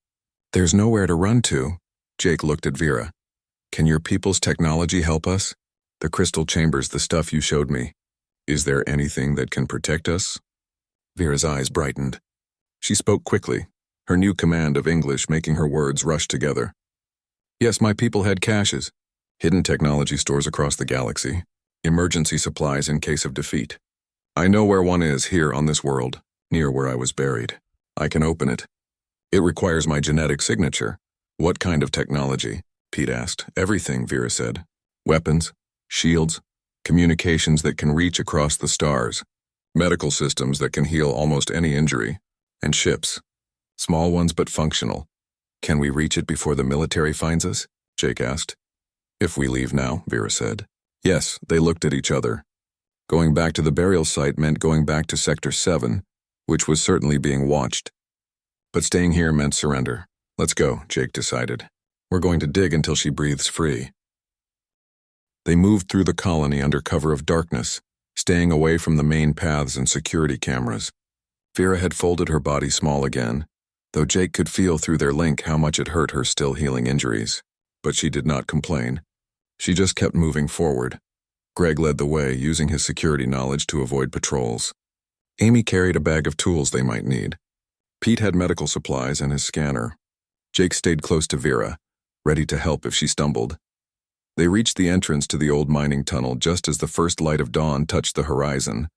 S1: There's nowhere to run to. Jake looked at Vera. Can your people's technology help us? The crystal chambers, the stuff you showed me. Is there anything that can protect us? Vera's eyes brightened. She spoke quickly, her new command of English making her words rush together. Yes, my people had caches, hidden technology stores across the galaxy, emergency supplies in case of defeat. I know where one is here on this world, near where I was buried. I can open it. It requires my genetic signature. What kind of technology? Pete asked. Everything, Vera said. Weapons, shields, communications that can reach across the stars, medical systems that can heal almost any injury, and ships. Small ones but functional. Can we reach it before the military finds us? Jake asked. If we leave now, Vera said. Yes, they looked at each other. Going back to the burial site meant going back to Sector 7, which was certainly being watched. But staying here meant surrender. Let's go, Jake decided. We're going to dig until she breathes free. They moved through the colony under cover of darkness, staying away from the main paths and security cameras. Vera had folded her body small again, though Jake could feel through their link how much it hurt her still healing injuries. But she did not complain. She just kept moving forward. Greg led the way, using his security knowledge to avoid patrols. Amy carried a bag of tools they might need. Pete had medical supplies and his scanner. Jake stayed close to Vera, ready to help if she stumbled. They reached the entrance to the old mining tunnel just as the first light of dawn touched the horizon.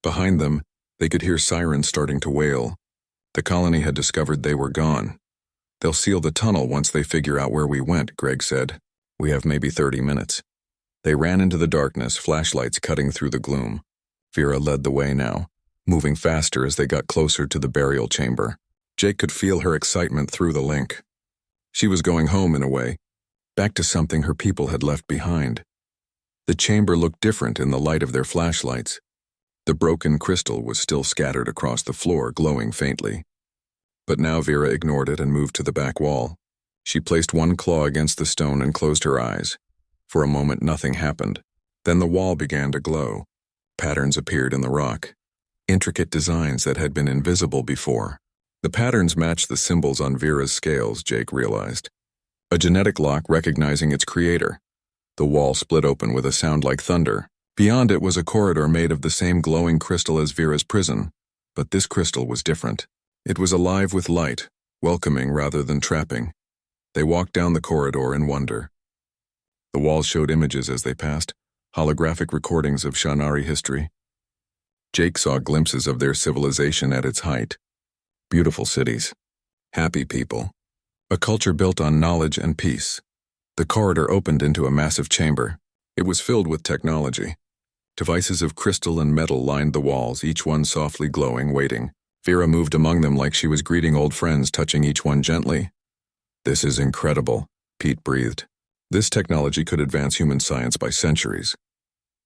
S1: Behind them, they could hear sirens starting to wail. The colony had discovered they were gone. They'll seal the tunnel once they figure out where we went, Greg said. We have maybe 30 minutes. They ran into the darkness, flashlights cutting through the gloom. Vera led the way now, moving faster as they got closer to the burial chamber. Jake could feel her excitement through the link. She was going home in a way, back to something her people had left behind. The chamber looked different in the light of their flashlights. The broken crystal was still scattered across the floor, glowing faintly. But now Vera ignored it and moved to the back wall. She placed one claw against the stone and closed her eyes. For a moment nothing happened. Then the wall began to glow. Patterns appeared in the rock. Intricate designs that had been invisible before. The patterns matched the symbols on Vera's scales, Jake realized. A genetic lock recognizing its creator. The wall split open with a sound like thunder. Beyond it was a corridor made of the same glowing crystal as Vera's prison. But this crystal was different. It was alive with light, welcoming rather than trapping. They walked down the corridor in wonder. The walls showed images as they passed, holographic recordings of Shanari history. Jake saw glimpses of their civilization at its height. Beautiful cities. Happy people. A culture built on knowledge and peace. The corridor opened into a massive chamber. It was filled with technology. Devices of crystal and metal lined the walls, each one softly glowing, waiting. Vera moved among them like she was greeting old friends, touching each one gently. "This is incredible," Pete breathed. This technology could advance human science by centuries.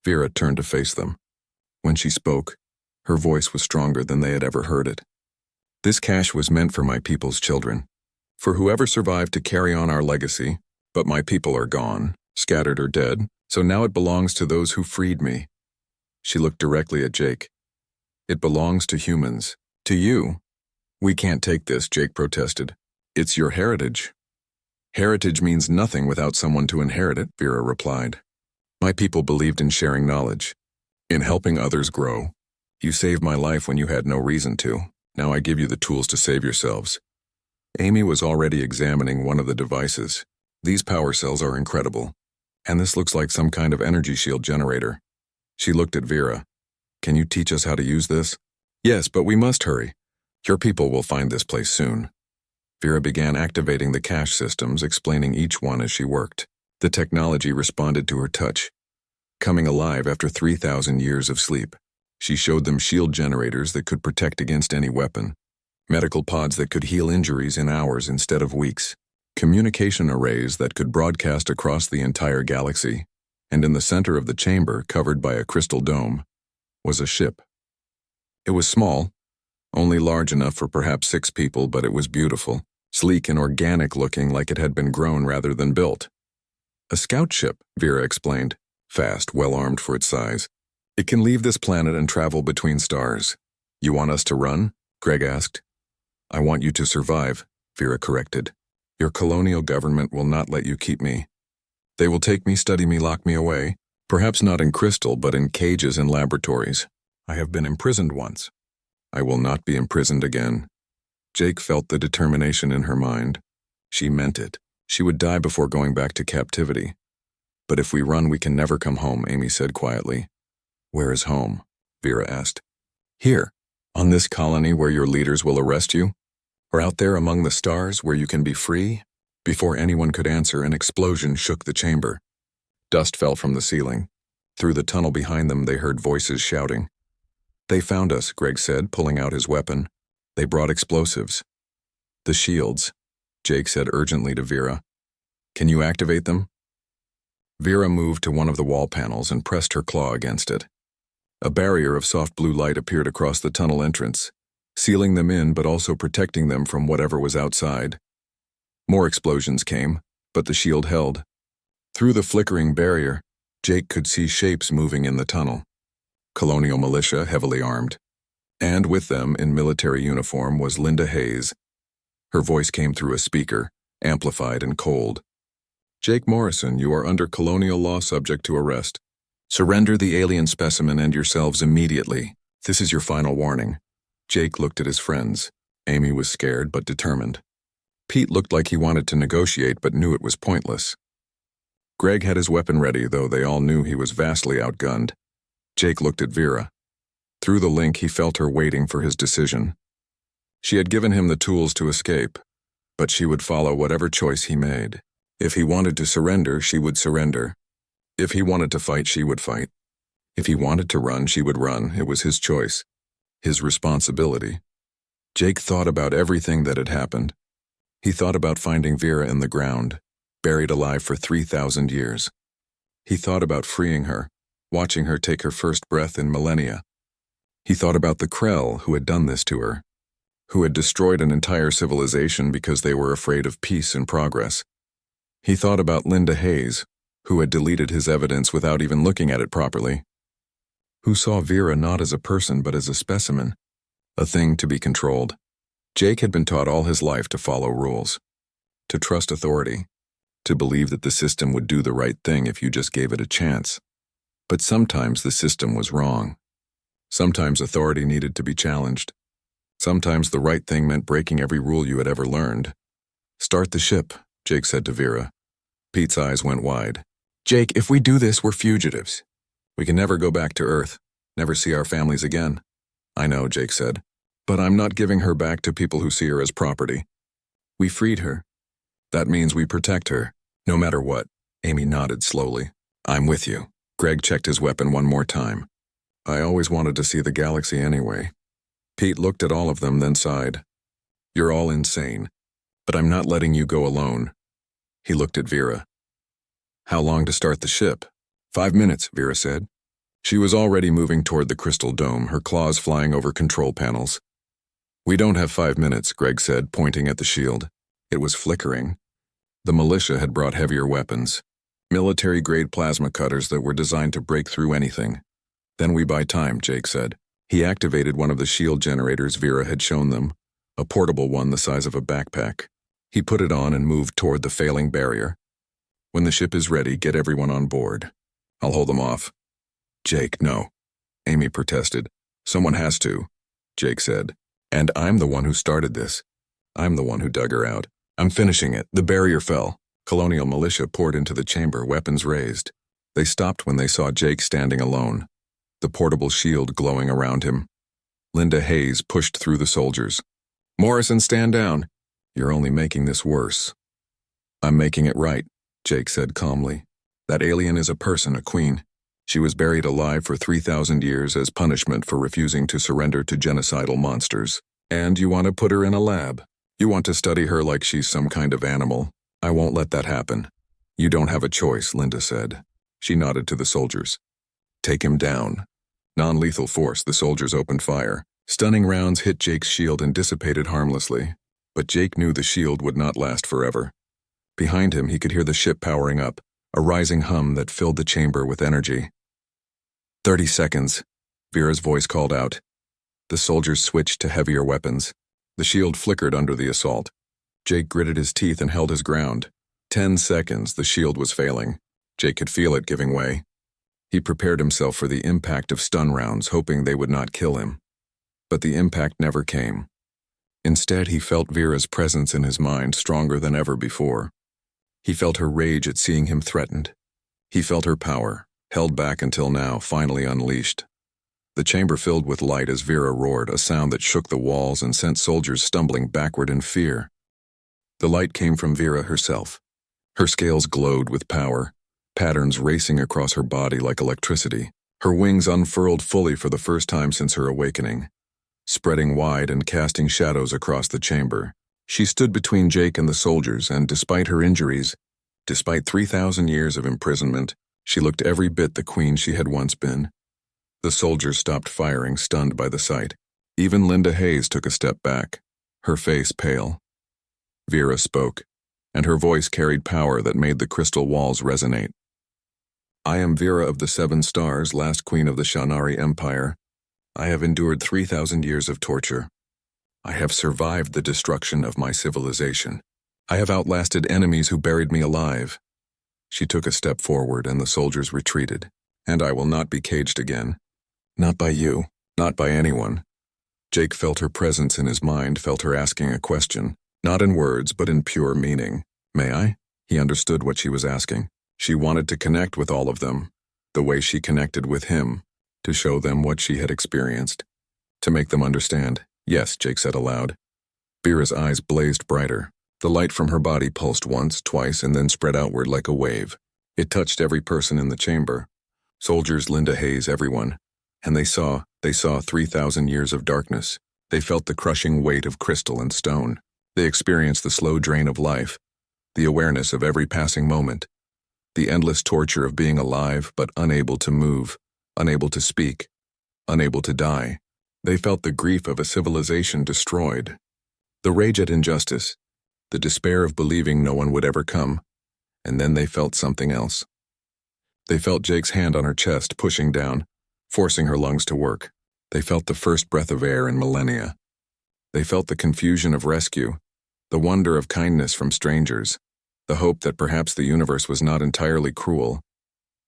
S1: Vera turned to face them. When she spoke, her voice was stronger than they had ever heard it. "This cache was meant for my people's children. For whoever survived to carry on our legacy, but my people are gone, scattered or dead, so now it belongs to those who freed me." She looked directly at Jake. "It belongs to humans. To you." "We can't take this," Jake protested. "It's your heritage." "Heritage means nothing without someone to inherit it," Vera replied. "My people believed in sharing knowledge, in helping others grow. You saved my life when you had no reason to. Now I give you the tools to save yourselves." Amy was already examining one of the devices. "These power cells are incredible. And this looks like some kind of energy shield generator." She looked at Vera. "Can you teach us how to use this?" "Yes, but we must hurry. Your people will find this place soon." Vera began activating the cache systems, explaining each one as she worked. The technology responded to her touch, coming alive after 3,000 years of sleep. She showed them shield generators that could protect against any weapon, medical pods that could heal injuries in hours instead of weeks, communication arrays that could broadcast across the entire galaxy, and in the center of the chamber, covered by a crystal dome, was a ship. It was small, only large enough for perhaps 6 people, but it was beautiful, sleek and organic, looking like it had been grown rather than built. "A scout ship," Vera explained, "fast, well-armed for its size. It can leave this planet and travel between stars." "You want us to run?" Greg asked. "I want you to survive," Vera corrected. "Your colonial government will not let you keep me. They will take me, study me, lock me away, perhaps not in crystal, but in cages and laboratories. I have been imprisoned once. I will not be imprisoned again." Jake felt the determination in her mind. She meant it. She would die before going back to captivity. "But if we run, we can never come home," Amy said quietly. "Where is home?" Vera asked. "Here, on this colony where your leaders will arrest you? Or out there among the stars where you can be free?" Before anyone could answer, an explosion shook the chamber. Dust fell from the ceiling. Through the tunnel behind them, they heard voices shouting. "They found us," Greg said, pulling out his weapon. "They brought explosives." "The shields," Jake said urgently to Vera. "Can you activate them?" Vera moved to one of the wall panels and pressed her claw against it. A barrier of soft blue light appeared across the tunnel entrance, sealing them in but also protecting them from whatever was outside. More explosions came, but the shield held. Through the flickering barrier, Jake could see shapes moving in the tunnel. Colonial militia, heavily armed. And with them, in military uniform, was Linda Hayes. Her voice came through a speaker, amplified and cold. "Jake Morrison, you are under colonial law, subject to arrest. Surrender the alien specimen and yourselves immediately. This is your final warning." Jake looked at his friends. Amy was scared but determined. Pete looked like he wanted to negotiate but knew it was pointless. Greg had his weapon ready, though they all knew he was vastly outgunned. Jake looked at Vera. Through the link, he felt her waiting for his decision. She had given him the tools to escape, but she would follow whatever choice he made. If he wanted to surrender, she would surrender. If he wanted to fight, she would fight. If he wanted to run, she would run. It was his choice, his responsibility. Jake thought about everything that had happened. He thought about finding Vera in the ground, buried alive for 3,000 years. He thought about freeing her, watching her take her first breath in millennia. He thought about the Krell who had done this to her. who had destroyed an entire civilization because they were afraid of peace and progress. He thought about Linda Hayes, who had deleted his evidence without even looking at it properly, who saw Vera not as a person but as a specimen, a thing to be controlled. Jake had been taught all his life to follow rules, to trust authority, to believe that the system would do the right thing if you just gave it a chance. But sometimes the system was wrong. Sometimes authority needed to be challenged. Sometimes the right thing meant breaking every rule you had ever learned. "Start the ship," Jake said to Vera. Pete's eyes went wide. "Jake, if we do this, we're fugitives. We can never go back to Earth, never see our families again." "I know," Jake said, "but I'm not giving her back to people who see her as property. We freed her. That means we protect her, no matter what." Amy nodded slowly. "I'm with you." Greg checked his weapon one more time. "I always wanted to see the galaxy anyway." Pete looked at all of them, then sighed. "You're all insane, but I'm not letting you go alone." He looked at Vera. "How long to start the ship?" 5 minutes, Vera said. She was already moving toward the crystal dome, her claws flying over control panels. "We don't have 5 minutes, Greg said, pointing at the shield. It was flickering. The militia had brought heavier weapons, military-grade plasma cutters that were designed to break through anything. "Then we buy time," Jake said. He activated one of the shield generators Vera had shown them, a portable one the size of a backpack. He put it on and moved toward the failing barrier. "When the ship is ready, get everyone on board. I'll hold them off." "Jake, no," Amy protested. "Someone has to," Jake said. "And I'm the one who started this. I'm the one who dug her out. I'm finishing it." The barrier fell. Colonial militia poured into the chamber, weapons raised. They stopped when they saw Jake standing alone, the portable shield glowing around him. Linda Hayes pushed through the soldiers. "Morrison, stand down. You're only making this worse." "I'm making it right," Jake said calmly. "That alien is a person, a queen. She was buried alive for 3,000 years as punishment for refusing to surrender to genocidal monsters. And you want to put her in a lab. You want to study her like she's some kind of animal. I won't let that happen." "You don't have a choice," Linda said. She nodded to the soldiers. "Take him down." Non-lethal force, the soldiers opened fire. Stunning rounds hit Jake's shield and dissipated harmlessly. But Jake knew the shield would not last forever. Behind him, he could hear the ship powering up, a rising hum that filled the chamber with energy. 30 seconds, Vera's voice called out. The soldiers switched to heavier weapons. The shield flickered under the assault. Jake gritted his teeth and held his ground. 10 seconds, the shield was failing. Jake could feel it giving way. He prepared himself for the impact of stun rounds, hoping they would not kill him. But the impact never came. Instead, he felt Vera's presence in his mind stronger than ever before. He felt her rage at seeing him threatened. He felt her power, held back until now, finally unleashed. The chamber filled with light as Vera roared, a sound that shook the walls and sent soldiers stumbling backward in fear. The light came from Vera herself. Her scales glowed with power, patterns racing across her body like electricity. Her wings unfurled fully for the first time since her awakening, spreading wide and casting shadows across the chamber. She stood between Jake and the soldiers, and despite her injuries, despite 3,000 years of imprisonment, she looked every bit the queen she had once been. The soldiers stopped firing, stunned by the sight. Even Linda Hayes took a step back, her face pale. Vera spoke, and her voice carried power that made the crystal walls resonate. "I am Vera of the Seven Stars, last queen of the Shanari Empire. I have endured 3,000 years of torture. I have survived the destruction of my civilization. I have outlasted enemies who buried me alive." She took a step forward, and the soldiers retreated. "And I will not be caged again. Not by you, not by anyone." Jake felt her presence in his mind, felt her asking a question, not in words, but in pure meaning. "May I?" He understood what she was asking. She wanted to connect with all of them, the way she connected with him, to show them what she had experienced, to make them understand. "Yes," Jake said aloud. Vera's eyes blazed brighter. The light from her body pulsed once, twice, and then spread outward like a wave. It touched every person in the chamber. Soldiers, Linda Hayes, everyone. And they saw 3,000 years of darkness. They felt the crushing weight of crystal and stone. They experienced the slow drain of life, the awareness of every passing moment, the endless torture of being alive but unable to move, unable to speak, unable to die. They felt the grief of a civilization destroyed, the rage at injustice, the despair of believing no one would ever come, and then they felt something else. They felt Jake's hand on her chest pushing down, forcing her lungs to work. They felt the first breath of air in millennia. They felt the confusion of rescue, the wonder of kindness from strangers, the hope that perhaps the universe was not entirely cruel.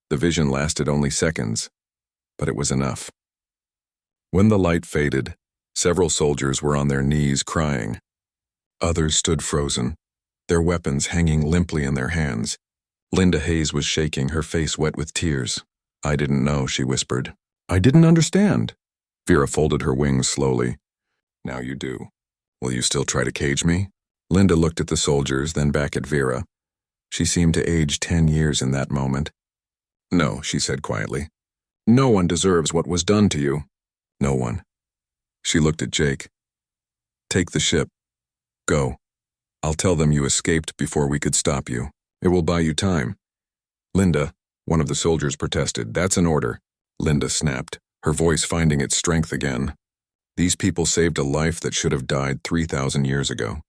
S1: The vision lasted only seconds, but it was enough. When the light faded, several soldiers were on their knees crying. Others stood frozen, their weapons hanging limply in their hands. Linda Hayes was shaking, her face wet with tears. "I didn't know," she whispered. "I didn't understand." Vera folded her wings slowly. "Now you do. Will you still try to cage me?" Linda looked at the soldiers, then back at Vera. She seemed to age 10 years in that moment. "No," she said quietly. "No one deserves what was done to you. No one." She looked at Jake. "Take the ship. Go. I'll tell them you escaped before we could stop you. It will buy you time." "Linda," one of the soldiers protested. "That's an order." Linda snapped, her voice finding its strength again. "These people saved a life that should have died 3,000 years ago.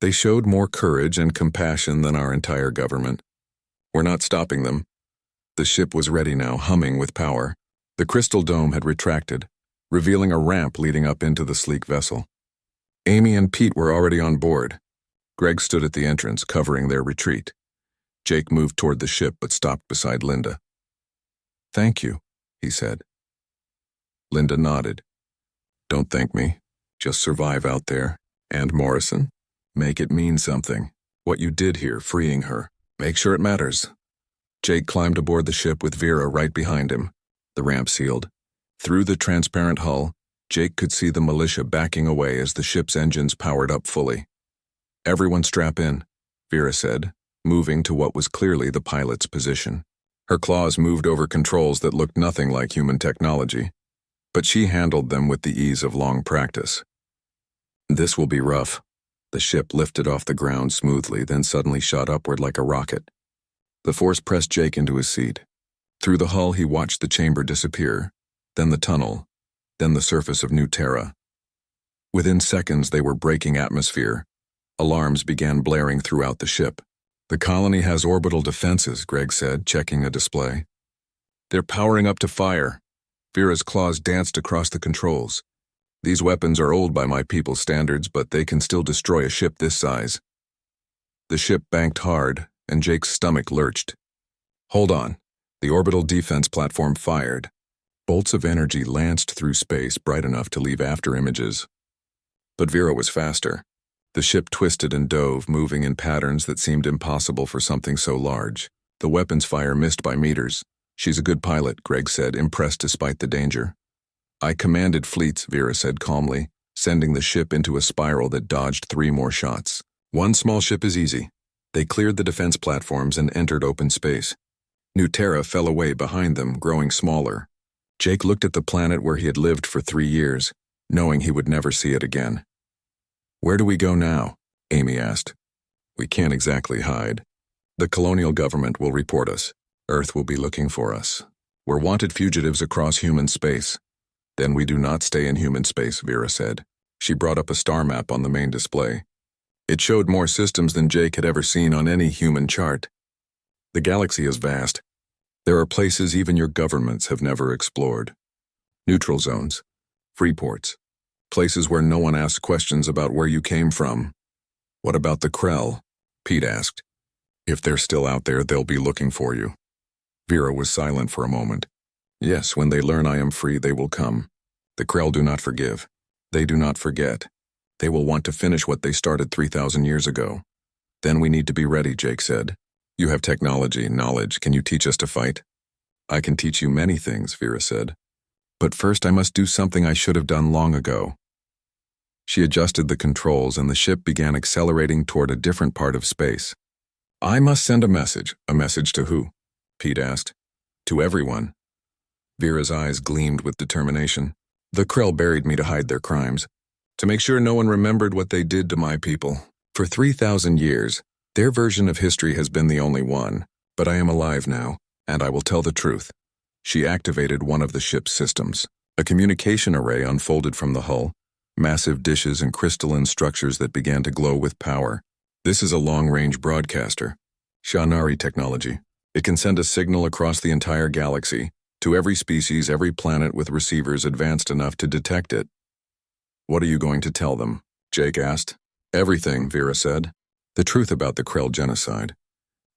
S1: They showed more courage and compassion than our entire government. We're not stopping them." The ship was ready now, humming with power. The crystal dome had retracted, revealing a ramp leading up into the sleek vessel. Amy and Pete were already on board. Greg stood at the entrance, covering their retreat. Jake moved toward the ship but stopped beside Linda. "Thank you," he said. Linda nodded. "Don't thank me. Just survive out there. And Morrison, make it mean something. What you did here, freeing her. Make sure it matters." Jake climbed aboard the ship with Vera right behind him. The ramp sealed. Through the transparent hull, Jake could see the militia backing away as the ship's engines powered up fully. "Everyone strap in," Vera said, moving to what was clearly the pilot's position. Her claws moved over controls that looked nothing like human technology, but she handled them with the ease of long practice. "This will be rough." The ship lifted off the ground smoothly, then suddenly shot upward like a rocket. The force pressed Jake into his seat. Through the hull he watched the chamber disappear, then the tunnel, then the surface of New Terra. Within seconds they were breaking atmosphere. Alarms began blaring throughout the ship. "The colony has orbital defenses," Greg said, checking a display. "They're powering up to fire." Vera's claws danced across the controls. "These weapons are old by my people's standards, but they can still destroy a ship this size." The ship banked hard, and Jake's stomach lurched. "Hold on." The orbital defense platform fired. Bolts of energy lanced through space, bright enough to leave after images. But Vera was faster. The ship twisted and dove, moving in patterns that seemed impossible for something so large. The weapons fire missed by meters. "She's a good pilot," Greg said, impressed despite the danger. "I commanded fleets," Vera said calmly, sending the ship into a spiral that dodged 3 more shots. "One small ship is easy." They cleared the defense platforms and entered open space. New Terra fell away behind them, growing smaller. Jake looked at the planet where he had lived for 3 years, knowing he would never see it again. "Where do we go now?" Amy asked. "We can't exactly hide. The colonial government will report us. Earth will be looking for us. We're wanted fugitives across human space." "Then we do not stay in human space," Vera said. She brought up a star map on the main display. It showed more systems than Jake had ever seen on any human chart. "The galaxy is vast. There are places even your governments have never explored. Neutral zones, free ports, places where no one asks questions about where you came from." "What about the Krell?" Pete asked. "If they're still out there, they'll be looking for you." Vera was silent for a moment. "Yes, when they learn I am free, they will come. The Krell do not forgive. They do not forget. They will want to finish what they started 3,000 years ago. Then we need to be ready," Jake said. "You have technology, knowledge. Can you teach us to fight?" "I can teach you many things," Vera said. "But first I must do something I should have done long ago." She adjusted the controls and the ship began accelerating toward a different part of space. "I must send a message." "A message to who?" Pete asked. "To everyone." Vera's eyes gleamed with determination. "The Krell buried me to hide their crimes, to make sure no one remembered what they did to my people. For 3,000 years, their version of history has been the only one, but I am alive now, and I will tell the truth." She activated one of the ship's systems. A communication array unfolded from the hull, massive dishes and crystalline structures that began to glow with power. This is a long-range broadcaster, Shanari technology. It can send a signal across the entire galaxy, to every species, every planet with receivers advanced enough to detect it. What are you going to tell them? Jake asked. Everything, Vera said. The truth about the Krell genocide.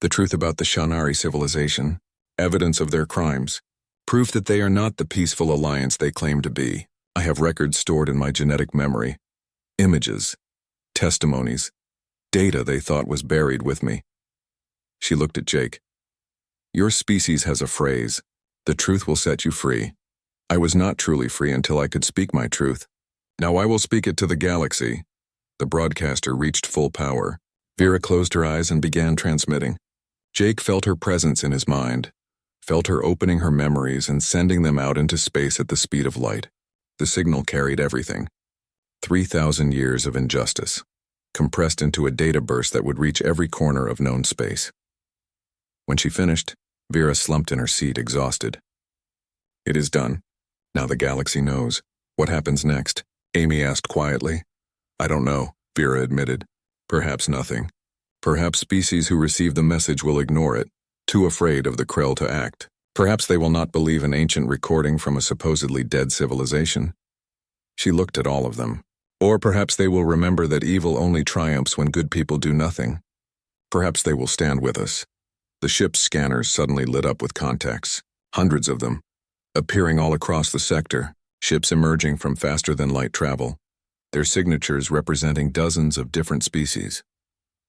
S1: The truth about the Shanari civilization. Evidence of their crimes. Proof that they are not the peaceful alliance they claim to be. I have records stored in my genetic memory. Images. Testimonies. Data they thought was buried with me. She looked at Jake. Your species has a phrase. The truth will set you free. I was not truly free until I could speak my truth. Now I will speak it to the galaxy. The broadcaster reached full power. Vera closed her eyes and began transmitting. Jake felt her presence in his mind, felt her opening her memories and sending them out into space at the speed of light. The signal carried everything. 3,000 years of injustice, compressed into a data burst that would reach every corner of known space. When she finished, Vera slumped in her seat, exhausted. It is done. Now the galaxy knows. What happens next? Amy asked quietly. I don't know, Vera admitted. Perhaps nothing. Perhaps species who receive the message will ignore it, too afraid of the Krell to act. Perhaps they will not believe an ancient recording from a supposedly dead civilization. She looked at all of them. Or perhaps they will remember that evil only triumphs when good people do nothing. Perhaps they will stand with us. The ship's scanners suddenly lit up with contacts, hundreds of them, appearing all across the sector, ships emerging from faster-than-light travel, their signatures representing dozens of different species.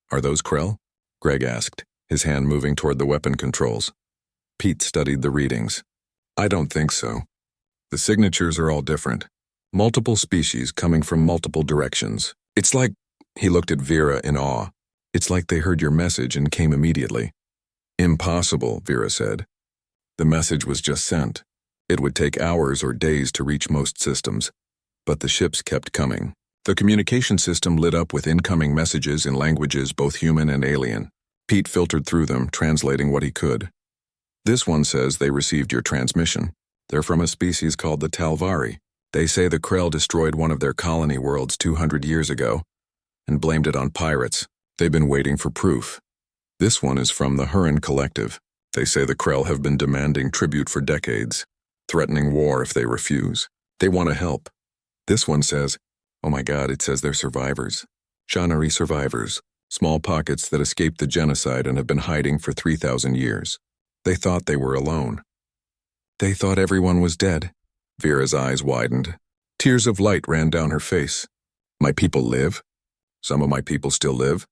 S1: Are those Krell? Greg asked, his hand moving toward the weapon controls. Pete studied the readings. I don't think so. The signatures are all different. Multiple species coming from multiple directions. It's like, he looked at Vera in awe. It's like they heard your message and came immediately. Impossible, Vera said. The message was just sent. It would take hours or days to reach most systems. But the ships kept coming. The communication system lit up with incoming messages in languages both human and alien. Pete filtered through them, translating what he could. This one says they received your transmission. They're from a species called the Talvari. They say the Krell destroyed one of their colony worlds 200 years ago and blamed it on pirates. They've been waiting for proof. This one is from the Huron Collective. They say the Krell have been demanding tribute for decades, threatening war if they refuse. They want to help. This one says, oh my God, it says they're survivors. Shanari survivors, small pockets that escaped the genocide and have been hiding for 3,000 years. They thought they were alone. They thought everyone was dead. Vera's eyes widened. Tears of light ran down her face. My people live? Some of my people still live?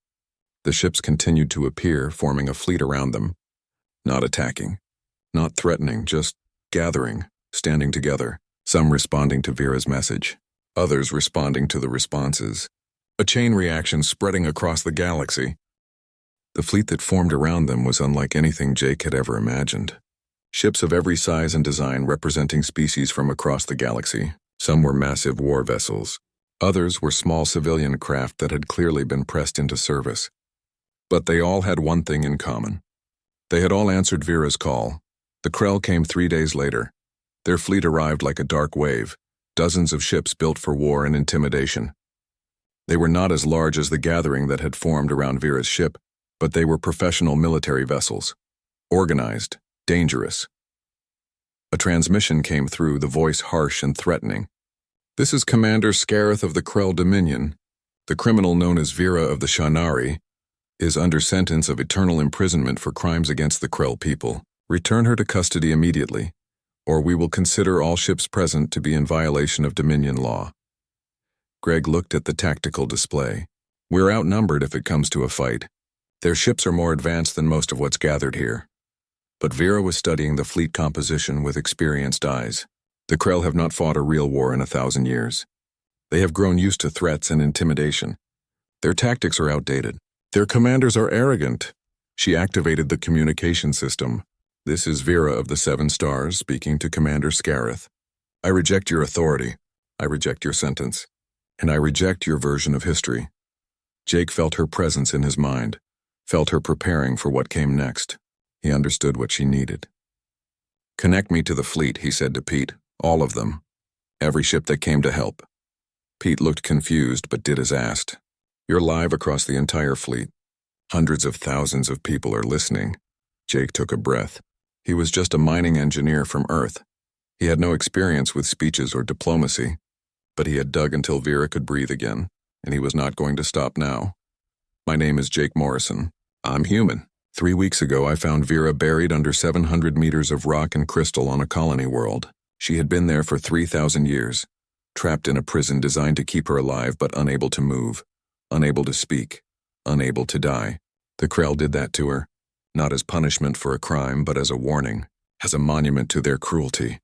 S1: The ships continued to appear, forming a fleet around them. Not attacking, not threatening, just gathering, standing together, some responding to Vera's message, others responding to the responses. A chain reaction spreading across the galaxy. The fleet that formed around them was unlike anything Jake had ever imagined. Ships of every size and design representing species from across the galaxy. Some were massive war vessels. Others were small civilian craft that had clearly been pressed into service. But they all had one thing in common. They had all answered Vera's call. The Krell came 3 days later. Their fleet arrived like a dark wave, dozens of ships built for war and intimidation. They were not as large as the gathering that had formed around Vera's ship, but they were professional military vessels. Organized, dangerous. A transmission came through, the voice harsh and threatening. This is Commander Scareth of the Krell Dominion. The criminal known as Vera of the Shanari is under sentence of eternal imprisonment for crimes against the Krell people. Return her to custody immediately, or we will consider all ships present to be in violation of Dominion law. Greg looked at the tactical display. We're outnumbered if it comes to a fight. Their ships are more advanced than most of what's gathered here. But Vera was studying the fleet composition with experienced eyes. The Krell have not fought a real war in 1,000 years. They have grown used to threats and intimidation. Their tactics are outdated. Their commanders are arrogant. She activated the communication system. This is Vera of the 7 Stars speaking to Commander Scareth. I reject your authority. I reject your sentence. And I reject your version of history. Jake felt her presence in his mind, felt her preparing for what came next. He understood what she needed. Connect me to the fleet, he said to Pete. All of them. Every ship that came to help. Pete looked confused but did as asked. You're live across the entire fleet. Hundreds of thousands of people are listening. Jake took a breath. He was just a mining engineer from Earth. He had no experience with speeches or diplomacy, but he had dug until Vera could breathe again, and he was not going to stop now. My name is Jake Morrison. I'm human. 3 weeks ago, I found Vera buried under 700 meters of rock and crystal on a colony world. She had been there for 3,000 years, trapped in a prison designed to keep her alive but unable to move, unable to speak, unable to die. The Krell did that to her, not as punishment for a crime but as a warning, as a monument to their cruelty.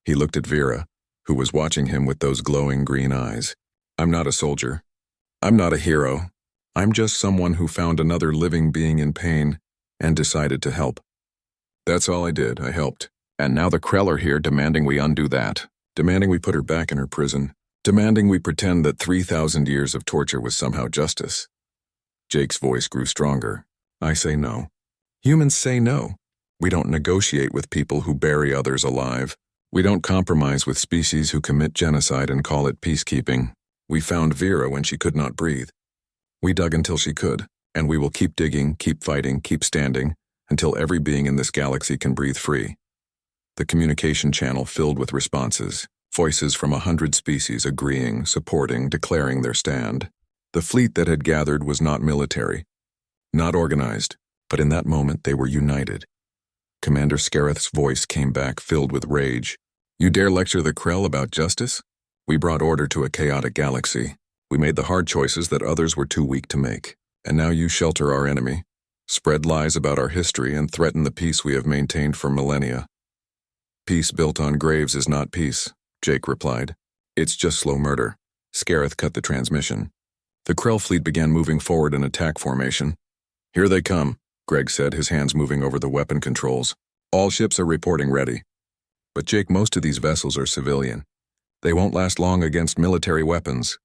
S1: He looked at Vera, who was watching him with those glowing green eyes. I'm not a soldier. I'm not a hero. I'm just someone who found another living being in pain and decided to help. That's all I did, I helped. And now the Krell are here demanding we undo that, demanding we put her back in her prison, demanding we pretend that 3,000 years of torture was somehow justice. Jake's voice grew stronger. I say no. Humans say no. We don't negotiate with people who bury others alive. We don't compromise with species who commit genocide and call it peacekeeping. We found Vera when she could not breathe. We dug until she could, and we will keep digging, keep fighting, keep standing, until every being in this galaxy can breathe free. The communication channel filled with responses, voices from 100 species agreeing, supporting, declaring their stand. The fleet that had gathered was not military, not organized, but in that moment they were united. Commander Scareth's voice came back filled with rage. You dare lecture the Krell about justice? We brought order to a chaotic galaxy. We made the hard choices that others were too weak to make. And now you shelter our enemy, spread lies about our history, and threaten the peace we have maintained for millennia. Peace built on graves is not peace, Jake replied. It's just slow murder. Scareth cut the transmission. The Krell fleet began moving forward in attack formation. Here they come, Greg said, his hands moving over the weapon controls. All ships are reporting ready. But Jake, most of these vessels are civilian. They won't last long against military weapons.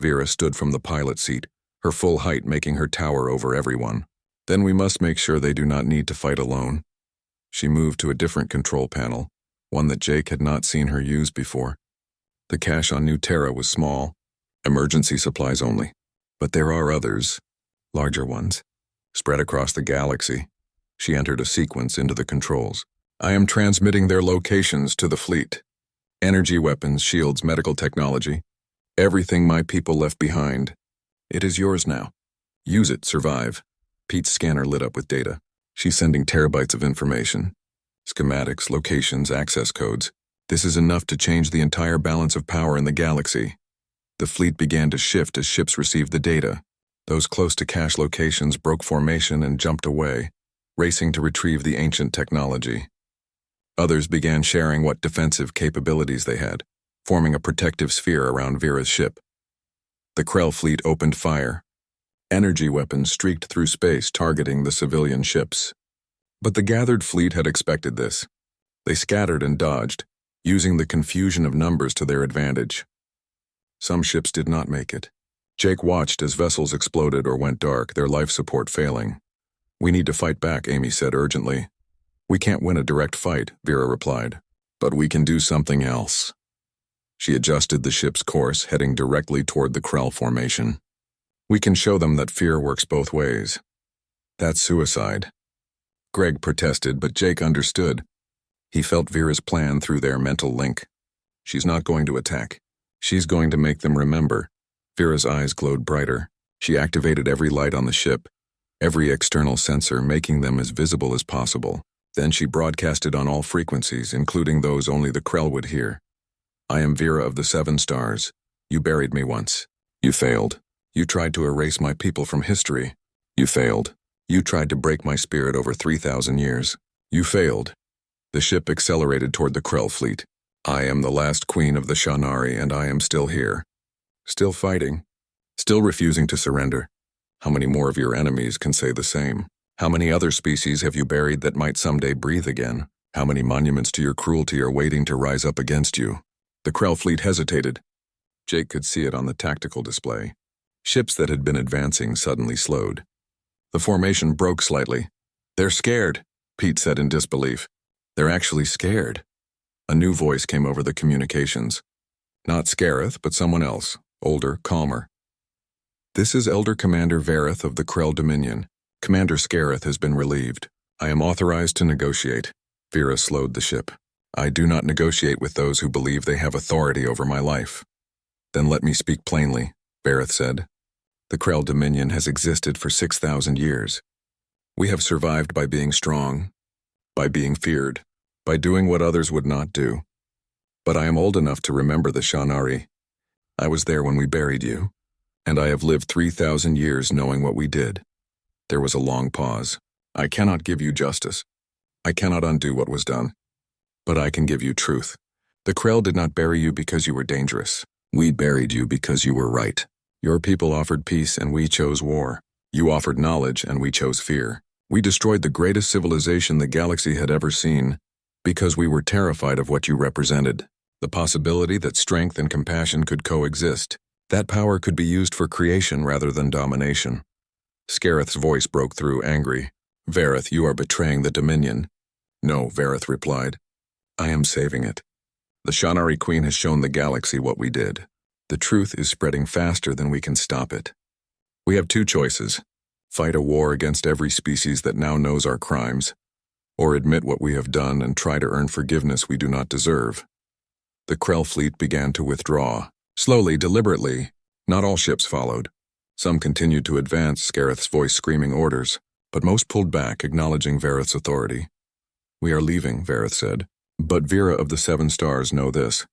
S1: Vera stood from the pilot seat, her full height making her tower over everyone. Then we must make sure they do not need to fight alone. She moved to a different control panel, one that Jake had not seen her use before. The cache on New Terra was small, emergency supplies only. But there are others, larger ones, spread across the galaxy. She entered a sequence into the controls. I am transmitting their locations to the fleet. Energy weapons, shields, medical technology. Everything my people left behind. It is yours now. Use it, survive. Pete's scanner lit up with data. She's sending terabytes of information. Schematics, locations, access codes. This is enough to change the entire balance of power in the galaxy. The fleet began to shift as ships received the data. Those close to cache locations broke formation and jumped away, racing to retrieve the ancient technology. Others began sharing what defensive capabilities they had, forming a protective sphere around Vera's ship. The Krell fleet opened fire. Energy weapons streaked through space, targeting the civilian ships. But the gathered fleet had expected this. They scattered and dodged, using the confusion of numbers to their advantage. Some ships did not make it. Jake watched as vessels exploded or went dark, their life support failing. We need to fight back, Amy said urgently. We can't win a direct fight, Vera replied. But we can do something else. She adjusted the ship's course, heading directly toward the Krell formation. We can show them that fear works both ways. That's suicide. Greg protested, but Jake understood. He felt Vera's plan through their mental link. She's not going to attack. She's going to make them remember. Vera's eyes glowed brighter. She activated every light on the ship, every external sensor, making them as visible as possible. Then she broadcasted on all frequencies, including those only the Krell would hear. I am Vera of the 7 Stars. You buried me once. You failed. You tried to erase my people from history. You failed. You tried to break my spirit over 3,000 years. You failed. The ship accelerated toward the Krell fleet. I am the last queen of the Shanari, and I am still here. Still fighting. Still refusing to surrender. How many more of your enemies can say the same? How many other species have you buried that might someday breathe again? How many monuments to your cruelty are waiting to rise up against you? The Krell fleet hesitated. Jake could see it on the tactical display. Ships that had been advancing suddenly slowed. The formation broke slightly. They're scared, Pete said in disbelief. They're actually scared. A new voice came over the communications. Not Scareth, but someone else, older, calmer. This is Elder Commander Vareth of the Krell Dominion. Commander Scareth has been relieved. I am authorized to negotiate. Vera slowed the ship. I do not negotiate with those who believe they have authority over my life. Then let me speak plainly, Vareth said. The Krell Dominion has existed for 6,000 years. We have survived by being strong, by being feared, by doing what others would not do. But I am old enough to remember the Shanari. I was there when we buried you, and I have lived 3,000 years knowing what we did. There was a long pause. I cannot give you justice. I cannot undo what was done. But I can give you truth. The Krell did not bury you because you were dangerous. We buried you because you were right. Your people offered peace and we chose war. You offered knowledge and we chose fear. We destroyed the greatest civilization the galaxy had ever seen because we were terrified of what you represented. The possibility that strength and compassion could coexist. That power could be used for creation rather than domination. Scareth's voice broke through, angry. Vareth, you are betraying the Dominion. No, Vareth replied. I am saving it. The Shanari Queen has shown the galaxy what we did. The truth is spreading faster than we can stop it. We have two choices. Fight a war against every species that now knows our crimes, or admit what we have done and try to earn forgiveness we do not deserve. The Krell fleet began to withdraw. Slowly, deliberately. Not all ships followed. Some continued to advance, Scareth's voice screaming orders, but most pulled back, acknowledging Vareth's authority. We are leaving, Vareth said. But Vera of the Seven Stars know this.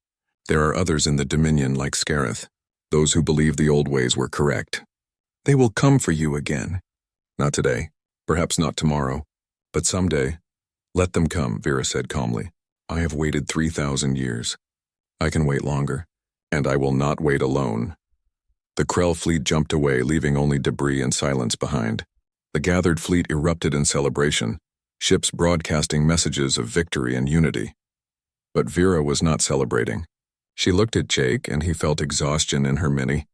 S1: There are others in the Dominion like Scareth, those who believe the old ways were correct. They will come for you again. Not today, perhaps not tomorrow, but someday. Let them come, Vera said calmly. I have waited 3,000 years. I can wait longer, and I will not wait alone. The Krell fleet jumped away, leaving only debris and silence behind. The gathered fleet erupted in celebration, ships broadcasting messages of victory and unity. But Vera was not celebrating. She looked at Jake, and he felt exhaustion in her mini.